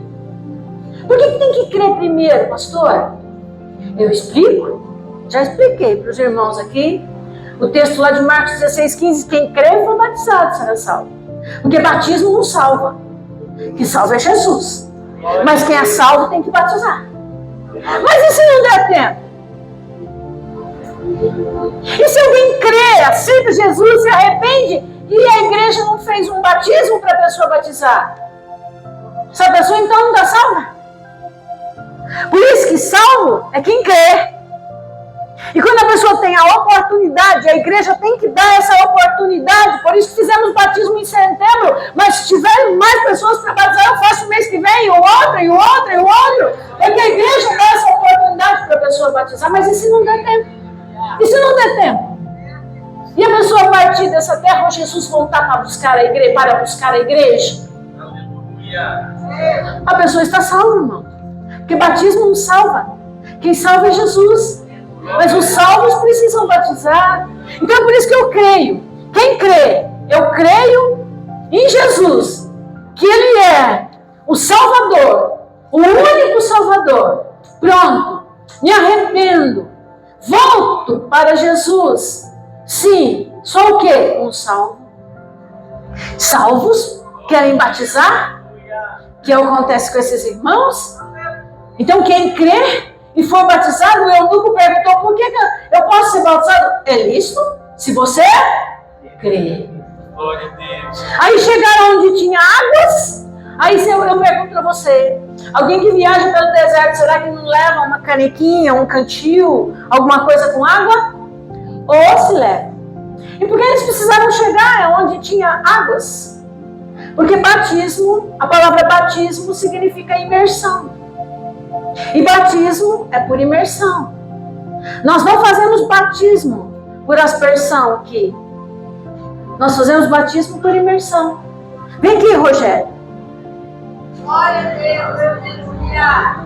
Por que tem que crer primeiro, pastor? Eu explico. Já expliquei para os irmãos aqui. O texto lá de Marcos 16:15, quem crê e for batizado será salvo. Porque batismo não salva. O que salva é Jesus. Mas quem é salvo tem que batizar. Mas e se não der tempo? E se alguém crê, aceita Jesus, se arrepende e a igreja não fez um batismo para a pessoa batizar? Essa pessoa então não está salva? Por isso que salvo é quem crê. E quando a pessoa tem a oportunidade, a igreja tem que dar essa oportunidade. Por isso que fizemos batismo em setembro. Mas se tiver mais pessoas para batizar, eu faço o mês que vem, o outro, e o outro, e o outro. Porque a igreja dá essa oportunidade para a pessoa batizar. Mas e se não der tempo? E se não der tempo? E a pessoa partir dessa terra, ou Jesus voltar para buscar a igreja, a pessoa está salva, irmão. Porque batismo não salva. Quem salva é Jesus. Mas os salvos precisam batizar. Então é por isso que eu creio. Quem crê? Eu creio em Jesus, que Ele é o Salvador, o único Salvador. Pronto, me arrependo, volto para Jesus. Sim, sou o quê? Um salvo. Salvos querem batizar? Que acontece com esses irmãos? Então quem crê e for batizado, o eunuco perguntou, por que eu posso ser batizado? É lícito, se você crê. Aí chegaram onde tinha águas, Aí eu pergunto para você, alguém que viaja pelo deserto, será que não leva uma canequinha, um cantil, alguma coisa com água? Ou se leva. E por que eles precisaram chegar onde tinha águas? Porque batismo, a palavra batismo significa imersão. E batismo é por imersão. Nós não fazemos batismo por aspersão aqui. Nós fazemos batismo por imersão. Vem aqui, Rogério. Glória a Deus, aleluia.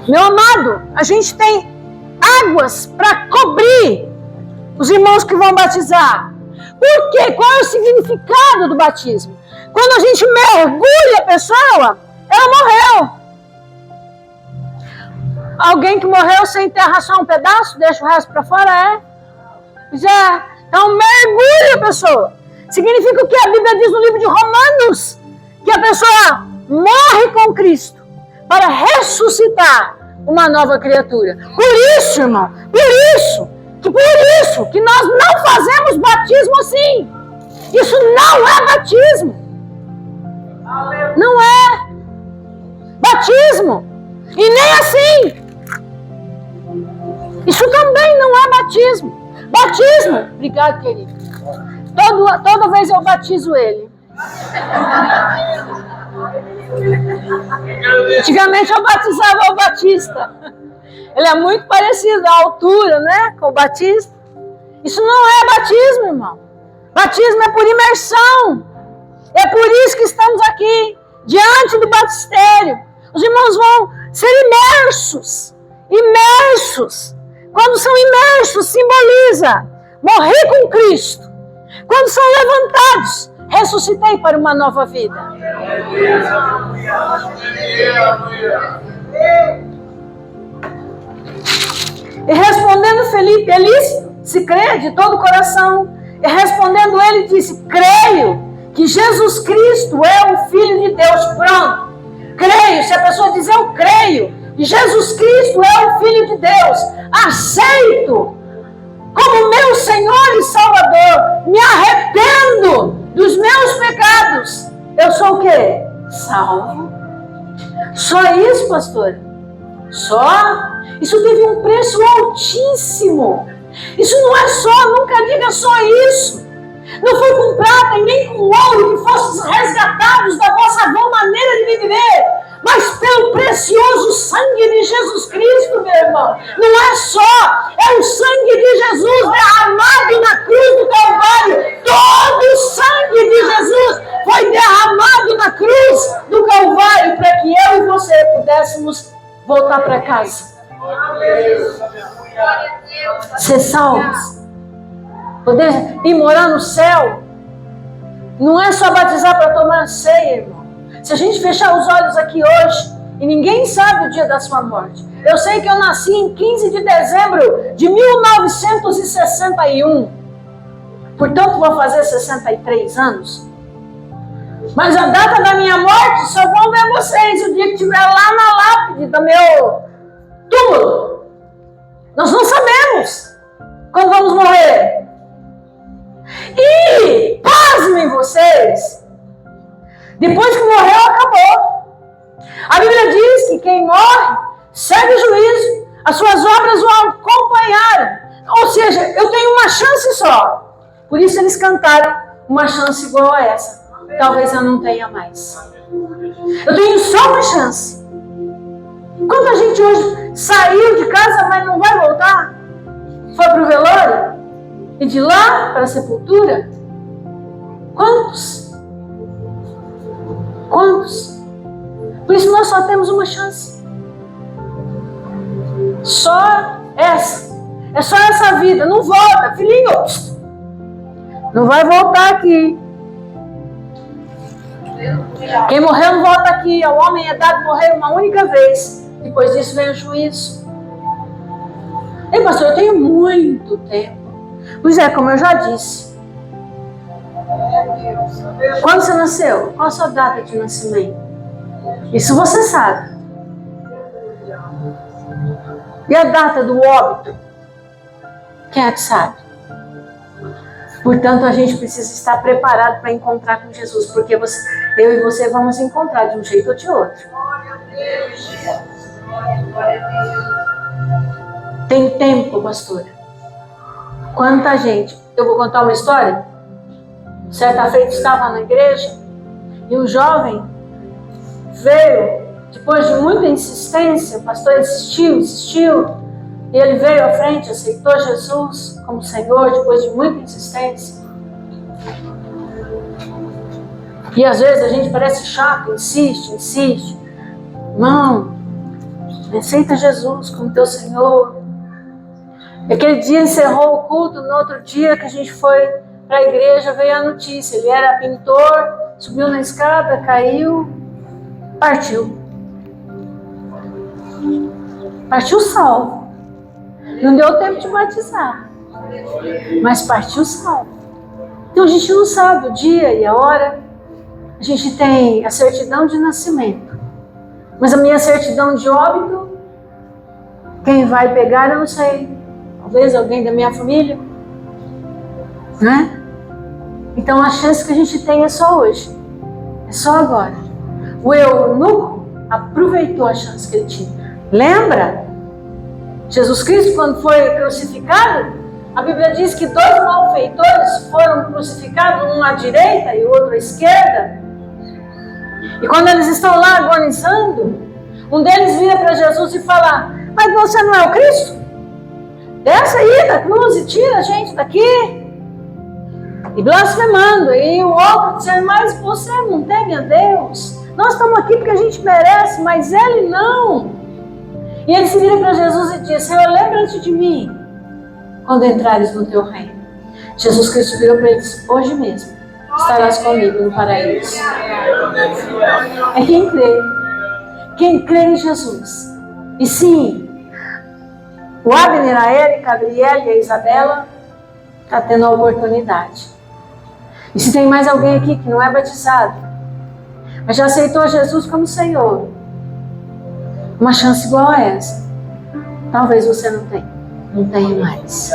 Meu amado, a gente tem águas para cobrir os irmãos que vão batizar. Por quê? Qual é o significado do batismo? Quando a gente mergulha a pessoa, ela morreu. Alguém que morreu sem enterrar só um pedaço, deixa o resto para fora, Já. Então mergulha a pessoa. Significa o que a Bíblia diz no livro de Romanos, que a pessoa morre com Cristo para ressuscitar uma nova criatura. Por isso, irmão, por isso que nós não fazemos batismo assim. Isso não é batismo. Não é batismo. E nem assim. Isso também não é batismo. Batismo. Obrigado, querido. Toda vez eu batizo ele. Antigamente eu batizava o Batista. Ele é muito parecido à altura, né? Com o Batista. Isso não é batismo, irmão. Batismo é por imersão. É por isso que estamos aqui, diante do batistério. Os irmãos vão ser imersos. Imersos. Quando são imersos, simboliza morrer com Cristo. Quando são levantados, ressuscitei para uma nova vida. E respondendo Felipe, ele se crê de todo o coração. E respondendo ele, disse: creio que Jesus Cristo é o Filho de Deus. Pronto. Creio. Se a pessoa dizer eu creio que Jesus Cristo é o Filho de Deus, aceito como meu Senhor e Salvador, me arrependo dos meus pecados, eu sou o quê? Salvo. Só isso, pastora? Só? Isso teve um preço altíssimo. Isso não é só, nunca diga só isso. Não foi com prata e nem com ouro que fostes resgatados da vossa boa maneira de viver, mas pelo precioso sangue de Jesus Cristo, meu irmão. Não é só, é o sangue de Jesus derramado na cruz do Calvário. Todo o sangue de Jesus foi derramado na cruz do Calvário para que eu e você pudéssemos voltar para casa. Ser salvos. Poder ir morar no céu. Não é só batizar para tomar ceia, irmão. Se a gente fechar os olhos aqui hoje, e ninguém sabe o dia da sua morte. Eu sei que eu nasci em 15 de dezembro de 1961. Portanto, vou fazer 63 anos. Mas a data da minha morte só vão ver vocês o dia que estiver lá na lápide do meu túmulo. Nós não sabemos quando vamos morrer. E, pasmem vocês, depois que morreu, acabou. A Bíblia diz que quem morre segue o juízo, as suas obras o acompanharam. Ou seja, eu tenho uma chance só. Por isso eles cantaram uma chance igual a essa. Talvez eu não tenha mais. Eu tenho só uma chance. Quanta gente hoje saiu de casa, mas não vai voltar? Foi para o velório? E de lá para a sepultura? Quantos? Quantos? Por isso nós só temos uma chance. Só essa. É só essa vida. Não volta, filhinho. Não vai voltar aqui. Quem morreu não volta aqui. Ao homem é dado morrer uma única vez. Depois disso vem o juízo. Ei, pastor, eu tenho muito tempo. Pois é, como eu já disse. Quando você nasceu? Qual a sua data de nascimento? Isso você sabe. E a data do óbito? Quem é que sabe? Portanto, a gente precisa estar preparado para encontrar com Jesus, porque eu e você vamos encontrar de um jeito ou de outro. Tem tempo, pastora. Quanta gente. Eu vou contar uma história. Certa feita estava na igreja e um jovem veio, depois de muita insistência, o pastor insistiu, e ele veio à frente, aceitou Jesus como Senhor, depois de muita insistência. E às vezes a gente parece chato, insiste. Não, aceita Jesus como teu Senhor. Aquele dia encerrou o culto, no outro dia que a gente foi para a igreja, veio a notícia. Ele era pintor, subiu na escada, caiu, partiu. Partiu salvo. Não deu tempo de batizar, mas partiu salvo. Então a gente não sabe o dia e a hora. A gente tem a certidão de nascimento, mas a minha certidão de óbito, quem vai pegar eu não sei. Talvez alguém da minha família, né? Então a chance que a gente tem é só hoje, é só agora. O eunuco aproveitou a chance que ele tinha. Lembra? Jesus Cristo, quando foi crucificado, a Bíblia diz que 2 malfeitores foram crucificados, um à direita e o outro à esquerda. E quando eles estão lá agonizando, um deles vira para Jesus e fala: mas você não é o Cristo? Desce aí da cruz e tira a gente daqui. E blasfemando. E o outro dizendo: mas você não teme a Deus? Nós estamos aqui porque a gente merece, mas ele não. E ele se vira para Jesus e diz: Senhor, lembra-te de mim quando entrares no teu reino. Jesus Cristo virou para ele e disse: hoje mesmo estarás comigo no paraíso. É quem crê. Quem crê em Jesus. E sim, o Abner, a Érica, a Gabriela e a Isabela está tendo a oportunidade. E se tem mais alguém aqui que não é batizado, mas já aceitou Jesus como Senhor, uma chance igual a essa, talvez você não tenha mais.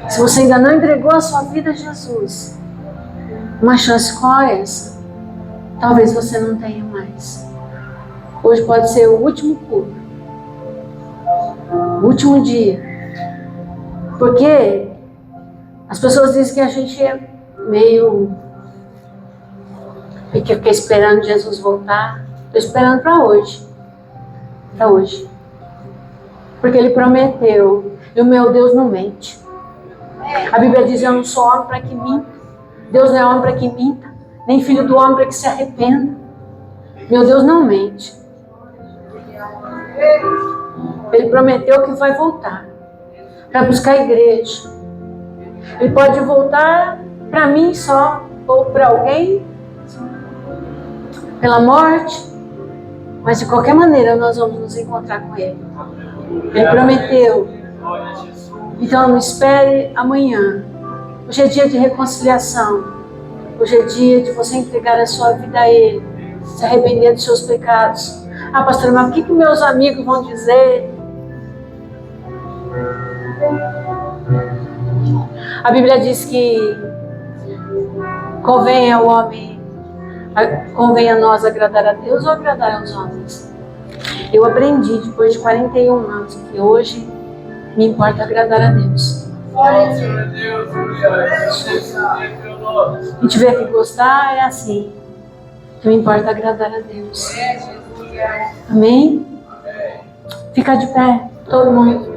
Se você ainda não entregou a sua vida a Jesus, uma chance igual a essa, talvez você não tenha mais. Hoje pode ser o último culto, o último dia, porque as pessoas dizem que a gente é meio que fica esperando Jesus voltar. Estou esperando para hoje. Para hoje. Porque ele prometeu. E o meu Deus não mente. A Bíblia diz: eu não sou homem para que minta. Deus não é homem para que minta. Nem filho do homem para que se arrependa. Meu Deus não mente. Ele prometeu que vai voltar para buscar a igreja. Ele pode voltar para mim só, ou para alguém, pela morte, mas de qualquer maneira nós vamos nos encontrar com Ele. Ele prometeu. Então não espere amanhã. Hoje é dia de reconciliação. Hoje é dia de você entregar a sua vida a Ele, se arrepender dos seus pecados. Ah, pastor, mas o que meus amigos vão dizer? A Bíblia diz que convém ao homem, convém a nós agradar a Deus ou agradar aos homens. Eu aprendi depois de 41 anos que hoje me importa agradar a Deus. Se tiver que gostar, é assim. Que me importa agradar a Deus. Amém? Fica de pé, todo mundo.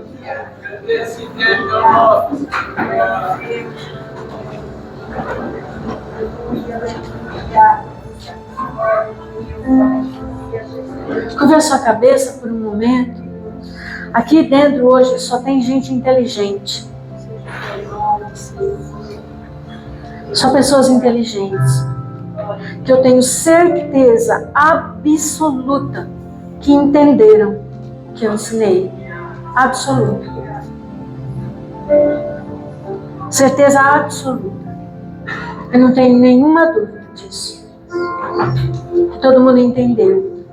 Curva a sua cabeça por um momento. Aqui dentro hoje só tem gente inteligente. Só pessoas inteligentes. Que eu tenho certeza absoluta que entenderam o que eu ensinei. Absoluta. Certeza absoluta. Eu não tenho nenhuma dúvida disso. Todo mundo entendeu.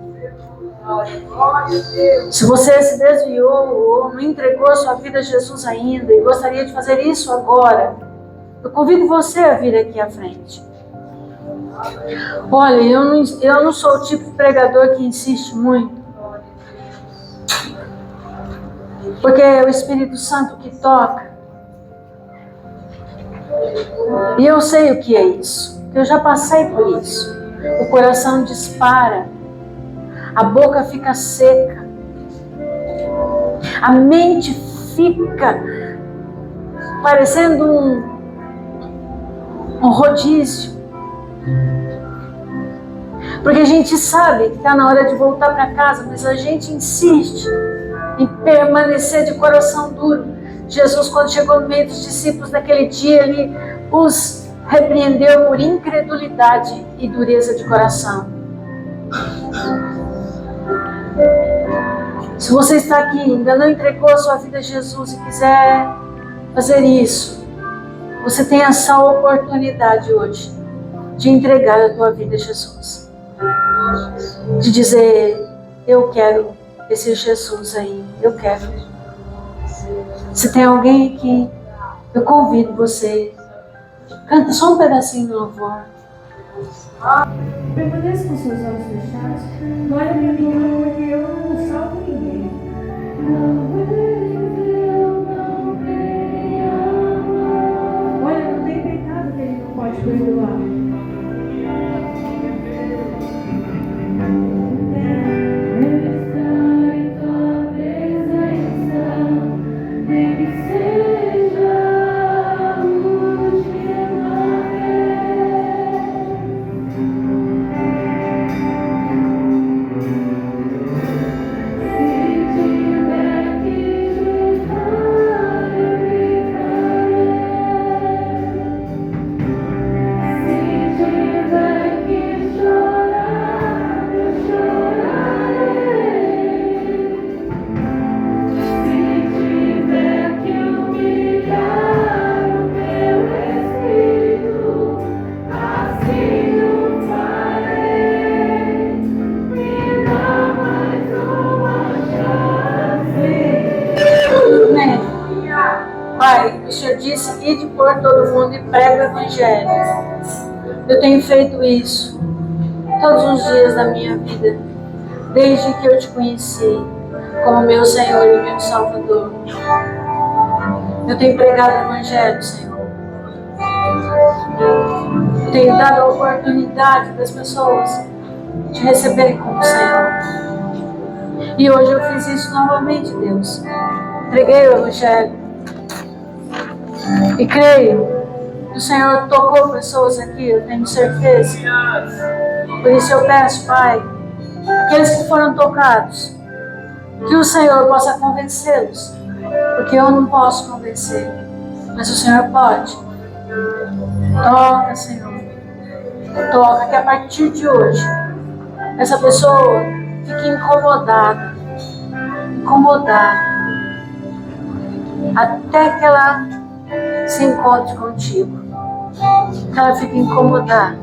Se você se desviou ou não entregou a sua vida a Jesus ainda e gostaria de fazer isso agora, Eu convido você a vir aqui à frente. Olha, eu não sou o tipo de pregador que insiste muito. Porque é o Espírito Santo que toca. E eu sei o que é isso. Eu já passei por isso. O coração dispara. A boca fica seca. A mente fica parecendo um rodízio. Porque a gente sabe que está na hora de voltar para casa, mas a gente insiste em permanecer de coração duro. Jesus, quando chegou no meio dos discípulos naquele dia, ele os repreendeu por incredulidade e dureza de coração. Se você está aqui e ainda não entregou a sua vida a Jesus e quiser fazer isso, você tem essa oportunidade hoje de entregar a tua vida a Jesus. De dizer, eu quero esse Jesus aí, eu quero. Se tem alguém aqui, eu convido você. Canta só um pedacinho do louvor. Permaneça com seus olhos fechados. Não olha para mim, porque eu não salvo ninguém. Olha, não tem pecado que ele não pode perdoar. Ide por todo mundo e prega o Evangelho. Eu tenho feito isso todos os dias da minha vida, desde que eu te conheci como meu Senhor e meu Salvador. Eu tenho pregado o Evangelho, Senhor. Eu tenho dado a oportunidade das pessoas de receberem como Senhor. E hoje eu fiz isso novamente, Deus. Preguei o Evangelho. E creio que o Senhor tocou pessoas aqui, eu tenho certeza. Por isso eu peço, Pai, aqueles que foram tocados, que o Senhor possa convencê-los. Porque eu não posso convencer, mas o Senhor pode. Toca, Senhor. Toca, que a partir de hoje, essa pessoa fique incomodada. Até que ela se encontre contigo, que ela fique incomodada,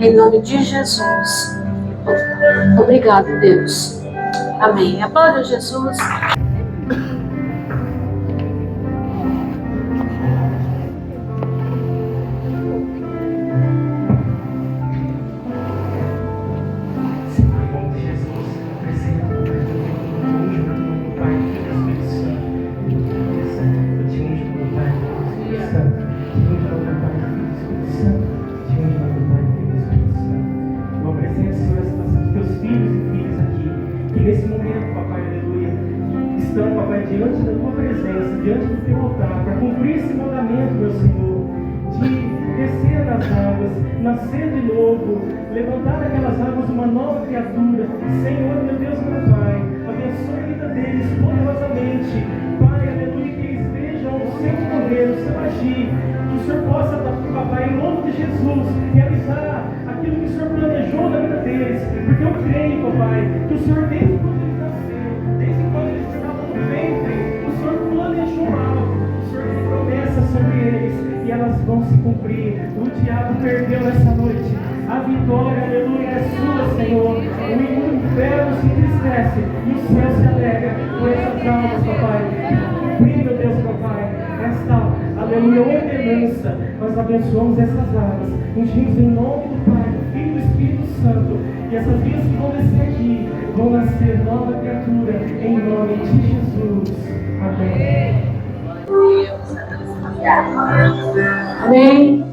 em nome de Jesus. Obrigado, Deus. Amém. Aplauda Jesus. Diante da tua presença, diante do teu altar, para cumprir esse mandamento, meu Senhor, de descer nas águas, nascer de novo, levantar daquelas águas uma nova criatura. Senhor, meu Deus, meu Pai, abençoe a vida deles poderosamente. Pai, aleluia, que eles vejam o seu poder, o seu agir, que o Senhor possa, Papai, em nome de Jesus, realizar aquilo que o Senhor planejou na vida deles, porque eu creio, Papai, que o Senhor, desde quando eles nasceram, desde quando eles estavam no ventre, o Senhor planejou algo, o Senhor tem promessas sobre eles e elas vão se cumprir. O diabo perdeu nessa noite, a vitória, aleluia, é sua, Senhor. O inferno se entristece e o céu se alegra por essas almas, Papai, que vão cumprir, meu Deus, Papai, esta, aleluia, esperança. Nós abençoamos essas águas. Ungimos em nome do Pai, do Filho e do Espírito Santo. E essas vidas que vão descer aqui vão nascer nova criatura em nome de Jesus. Amém. Amém.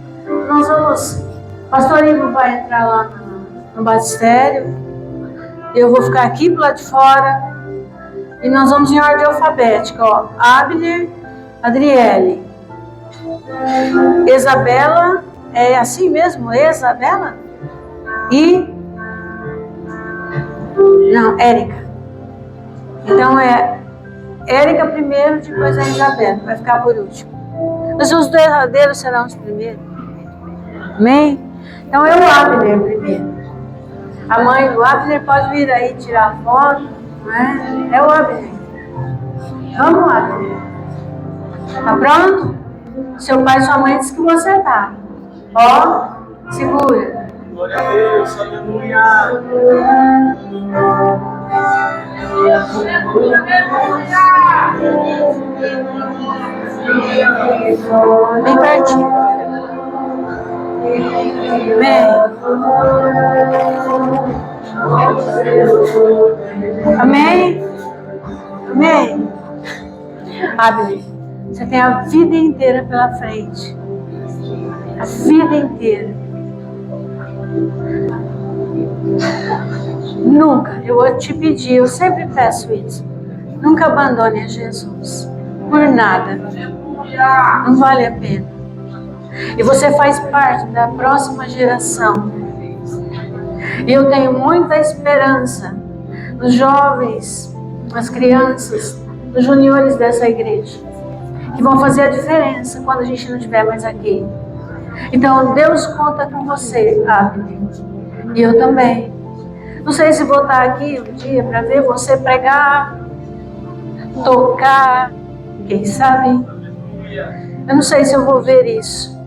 Nós vamos. Pastor Ivo vai entrar lá no batistério. Eu vou ficar aqui pro lado de fora. E nós vamos em ordem alfabética. Ó. Abner, Adriele, Isabela. É assim mesmo? Isabela? E. Não, Érica. Então é Érica primeiro, depois a Isabela. Vai ficar por último. Mas os derradeiros serão os primeiros. Amém? Então é o Abner primeiro. A mãe do Abner pode vir aí tirar foto. Não é? É o Abner. Vamos, Abner. Tá pronto? Seu pai e sua mãe disse que você tá. Ó, segura. Glória a Deus, aleluia. Bem pertinho. Amém? Amém? Amém? Abner, você tem a vida inteira pela frente. A vida inteira. Nunca, eu vou te pedir, eu sempre peço isso. Nunca abandone a Jesus. Por nada. Não vale a pena. E você faz parte da próxima geração. E eu tenho muita esperança nos jovens, nas crianças, nos juniores dessa igreja, que vão fazer a diferença quando a gente não estiver mais aqui. Então Deus conta com você, Abner. E eu também. Não sei se vou estar aqui um dia para ver você pregar, tocar, quem sabe. Eu não sei se eu vou ver isso.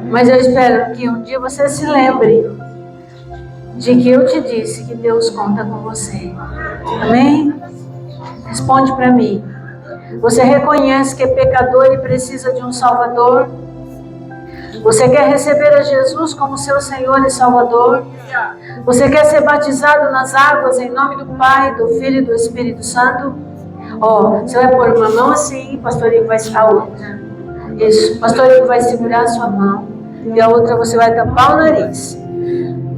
Mas eu espero que um dia você se lembre de que eu te disse que Deus conta com você. Amém? Responde para mim. Você reconhece que é pecador e precisa de um Salvador? Você quer receber a Jesus como seu Senhor e Salvador? Você quer ser batizado nas águas em nome do Pai, do Filho e do Espírito Santo? Ó, você vai pôr uma mão assim, pastor Ivo vai a outra. Isso, pastor Ivo vai segurar a sua mão e a outra você vai tampar o nariz.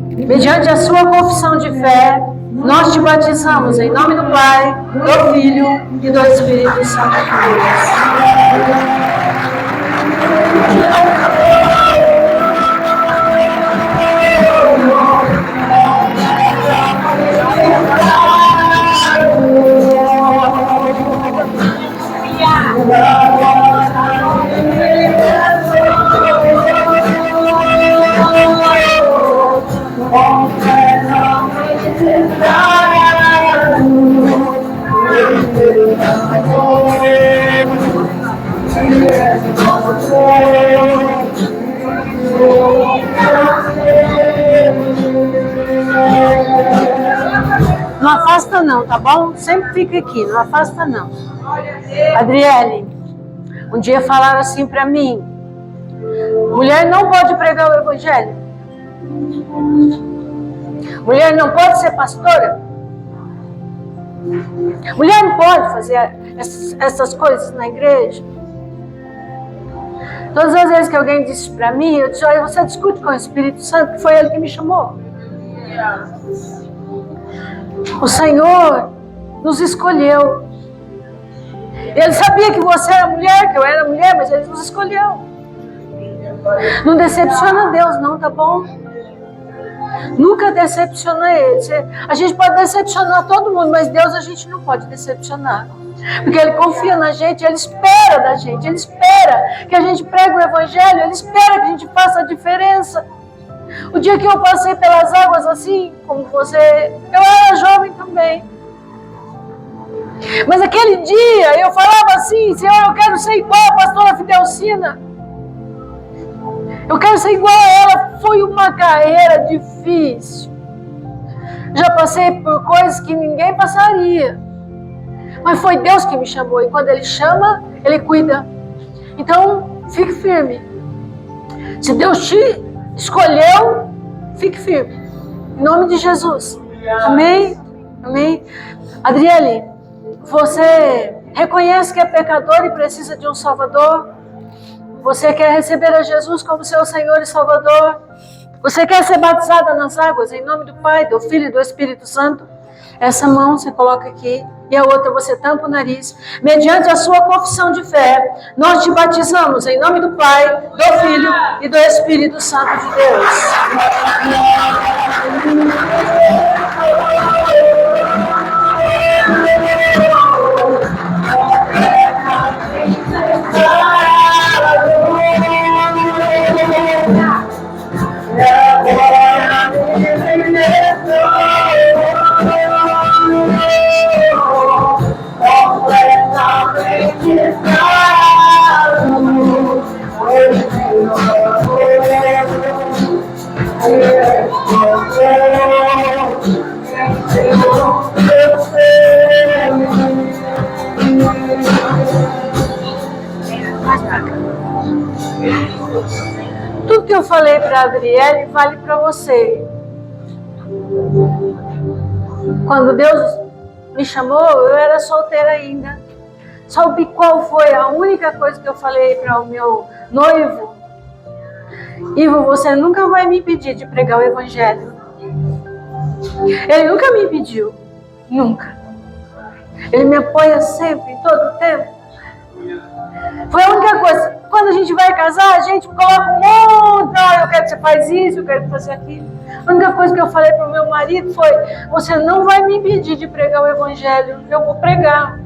Mediante a sua confissão de fé, nós te batizamos em nome do Pai, do Filho e do Espírito Santo de Deus. Não afasta não, tá bom? Sempre fica aqui, não afasta não. Adriele, um dia falaram assim pra mim: mulher não pode pregar o evangelho. Mulher não pode ser pastora. Mulher não pode fazer essas coisas na igreja. Todas as vezes que alguém disse pra mim, eu disse: olha, você discute com o Espírito Santo, que foi ele que me chamou. O Senhor nos escolheu. Ele sabia que você era mulher, que eu era mulher, mas Ele nos escolheu. Não decepciona Deus não, tá bom? Nunca decepciona Ele. A gente pode decepcionar todo mundo, mas Deus a gente não pode decepcionar. Porque Ele confia na gente, Ele espera da gente, Ele espera que a gente pregue o Evangelho, Ele espera que a gente faça a diferença. O dia que eu passei pelas águas assim, como você, eu era jovem também. Mas aquele dia eu falava assim: Senhor, eu quero ser igual a pastora Fidelcina. Eu quero ser igual a ela. Foi uma carreira difícil. Já passei por coisas que ninguém passaria. Mas foi Deus que me chamou. E quando Ele chama, Ele cuida. Então, Fique firme. Se Deus te escolheu, fique firme. Em nome de Jesus. Amém? Amém? Adriele, você reconhece que é pecador e precisa de um Salvador? Você quer receber a Jesus como seu Senhor e Salvador? Você quer ser batizada nas águas em nome do Pai, do Filho e do Espírito Santo? Essa mão você coloca aqui e a outra você tampa o nariz. Mediante a sua confissão de fé, nós te batizamos em nome do Pai, do Filho e do Espírito Santo de Deus. Tudo que eu falei para a Adriele vale para você. Quando Deus me chamou, eu era solteira ainda. Sabe qual foi a única coisa que eu falei para o meu noivo? Ivo, você nunca vai me impedir de pregar o Evangelho. Ele nunca me impediu. Nunca. Ele me apoia sempre, em todo o tempo. Foi a única coisa. Quando a gente vai casar, a gente coloca um monte. Eu quero que você faz isso, eu quero que você faça aquilo. A única coisa que eu falei para o meu marido foi: você não vai me impedir de pregar o Evangelho. Eu vou pregar.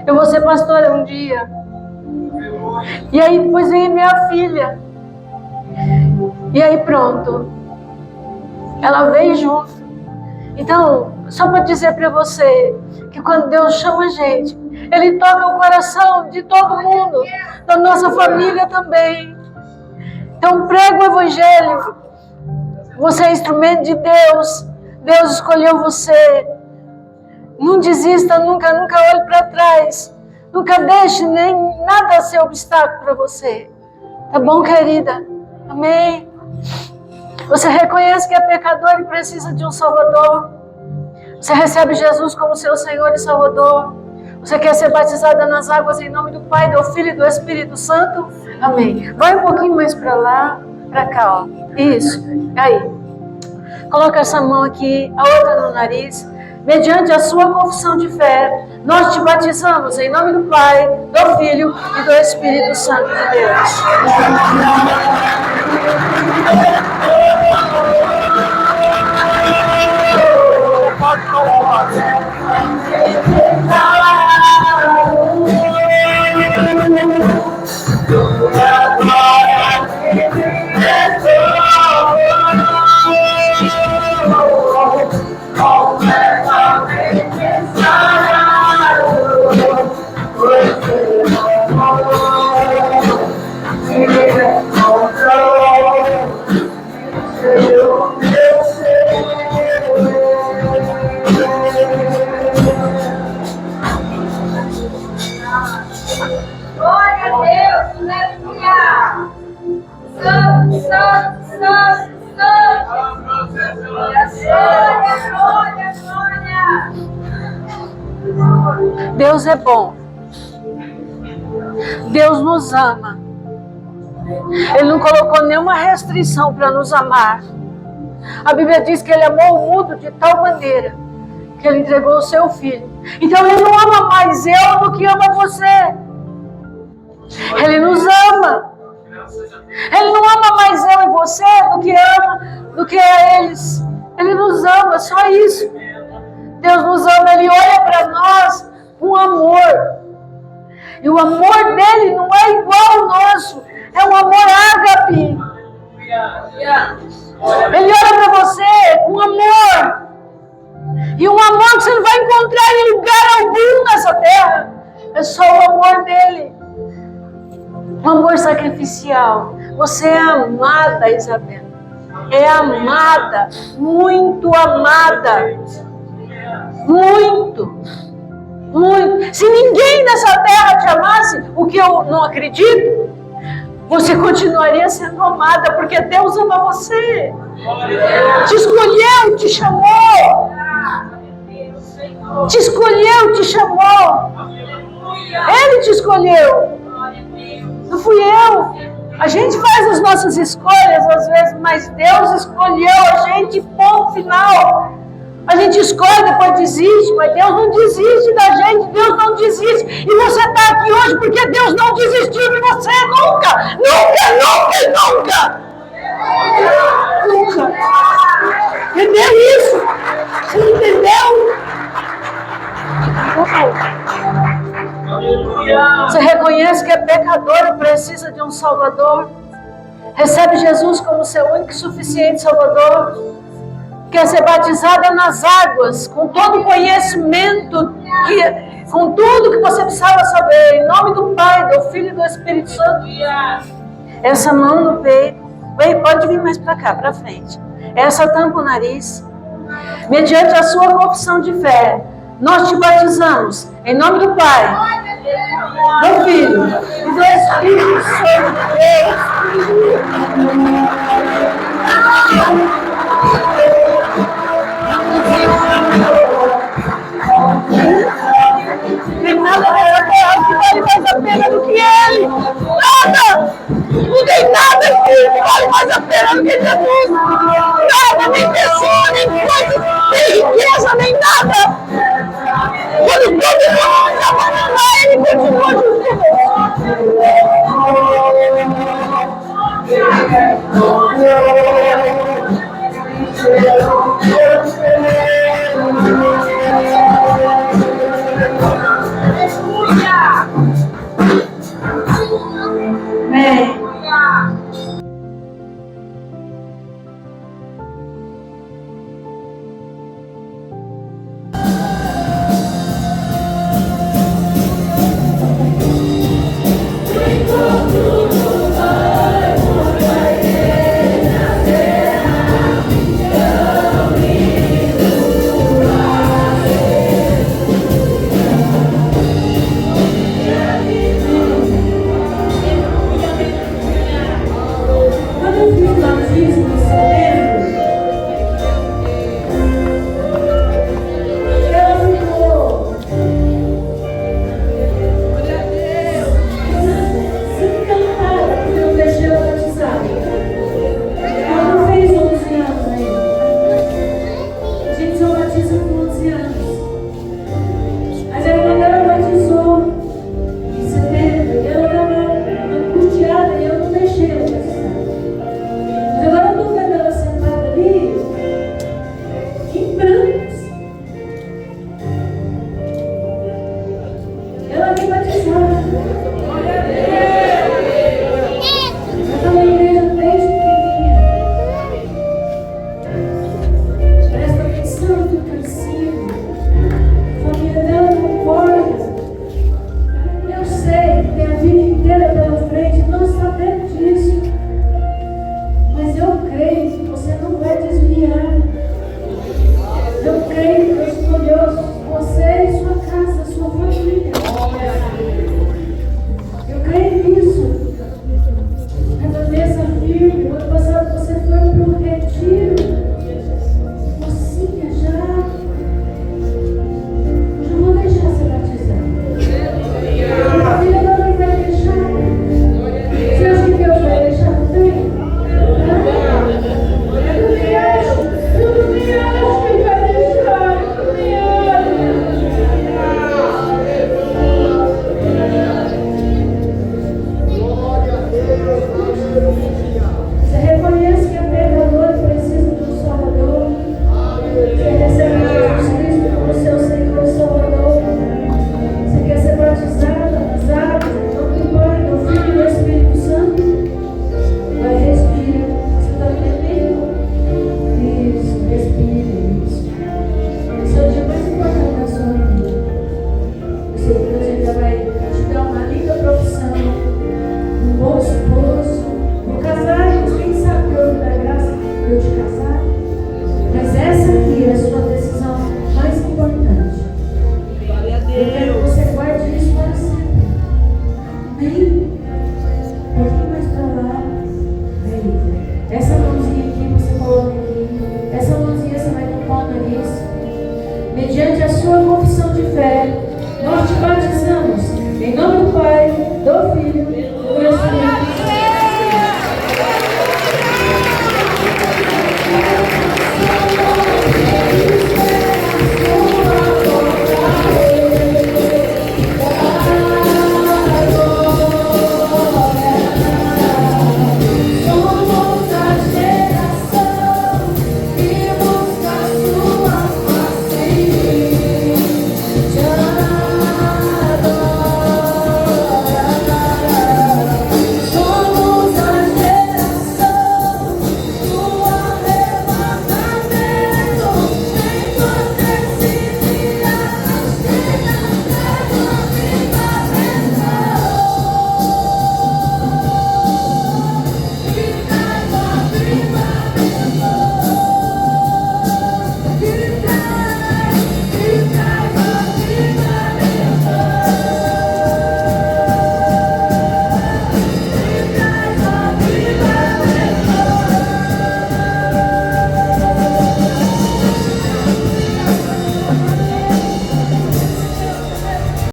Eu vou ser pastora um dia. E aí depois veio minha filha. E aí pronto. Ela veio junto. Então, só para dizer para você que quando Deus chama a gente, Ele toca o coração de todo mundo, da nossa família também. Então prega o Evangelho. Você é instrumento de Deus. Deus escolheu você. Não desista nunca, nunca olhe para trás. Nunca deixe nem nada ser obstáculo para você. Tá bom, querida? Amém? Você reconhece que é pecador e precisa de um Salvador. Você recebe Jesus como seu Senhor e Salvador. Você quer ser batizada nas águas em nome do Pai, do Filho e do Espírito Santo? Amém. Vai um pouquinho mais para lá, para cá, ó. Isso. Aí. Coloca essa mão aqui, a outra no nariz. Mediante a sua confissão de fé, nós te batizamos em nome do Pai, do Filho e do Espírito Santo de Deus. Deus é bom. Deus nos ama. Ele não colocou nenhuma restrição para nos amar. A Bíblia diz que Ele amou o mundo de tal maneira que Ele entregou o seu Filho. Então Ele não ama mais eu do que ama você. Ele nos ama. Ele não ama mais eu e você do que a eles. Ele nos ama, só isso. Deus nos ama, Ele olha para nós com amor. E o amor dele não é igual ao nosso. É um amor ágape. Ele olha para você com amor. E um amor que você não vai encontrar em lugar algum nessa terra. É só o amor dele. Um amor sacrificial. Você é amada, Isabela. É amada. Muito amada. Muito. Muito. Se ninguém nessa terra te amasse, o que eu não acredito, você continuaria sendo amada, porque Deus ama você. Te escolheu, te chamou. Te escolheu, te chamou. Ele te escolheu. Não fui eu. A gente faz as nossas escolhas às vezes, mas Deus escolheu a gente, ponto final. A gente escolhe, depois desiste, mas Deus não desiste da gente, Deus não desiste. E você está aqui hoje porque Deus não desistiu de você nunca, nunca, nunca, nunca. Nunca. Entendeu isso? Você entendeu? Você reconhece que é pecador e precisa de um Salvador? Recebe Jesus como seu único e suficiente Salvador? Quer ser batizada nas águas, com todo o conhecimento, com tudo que você precisava saber, em nome do Pai, do Filho e do Espírito Santo. Essa mão no peito, pode vir mais para cá, para frente. Essa tampa o nariz. Mediante a sua confissão de fé, nós te batizamos, em nome do Pai, do Filho e do Espírito Santo. Tem nada na terra que vale mais a pena do que Ele. Nada! Não tem nada que vale mais a pena do que Jesus. Nada, nem pessoa, nem coisa, nem riqueza, nem nada. Quando todo mundo se abandonar, Ele continua junto. Amém. Vai mediante a sua confissão de fé, nós te batizamos em nome do Pai, do Filho e do Espírito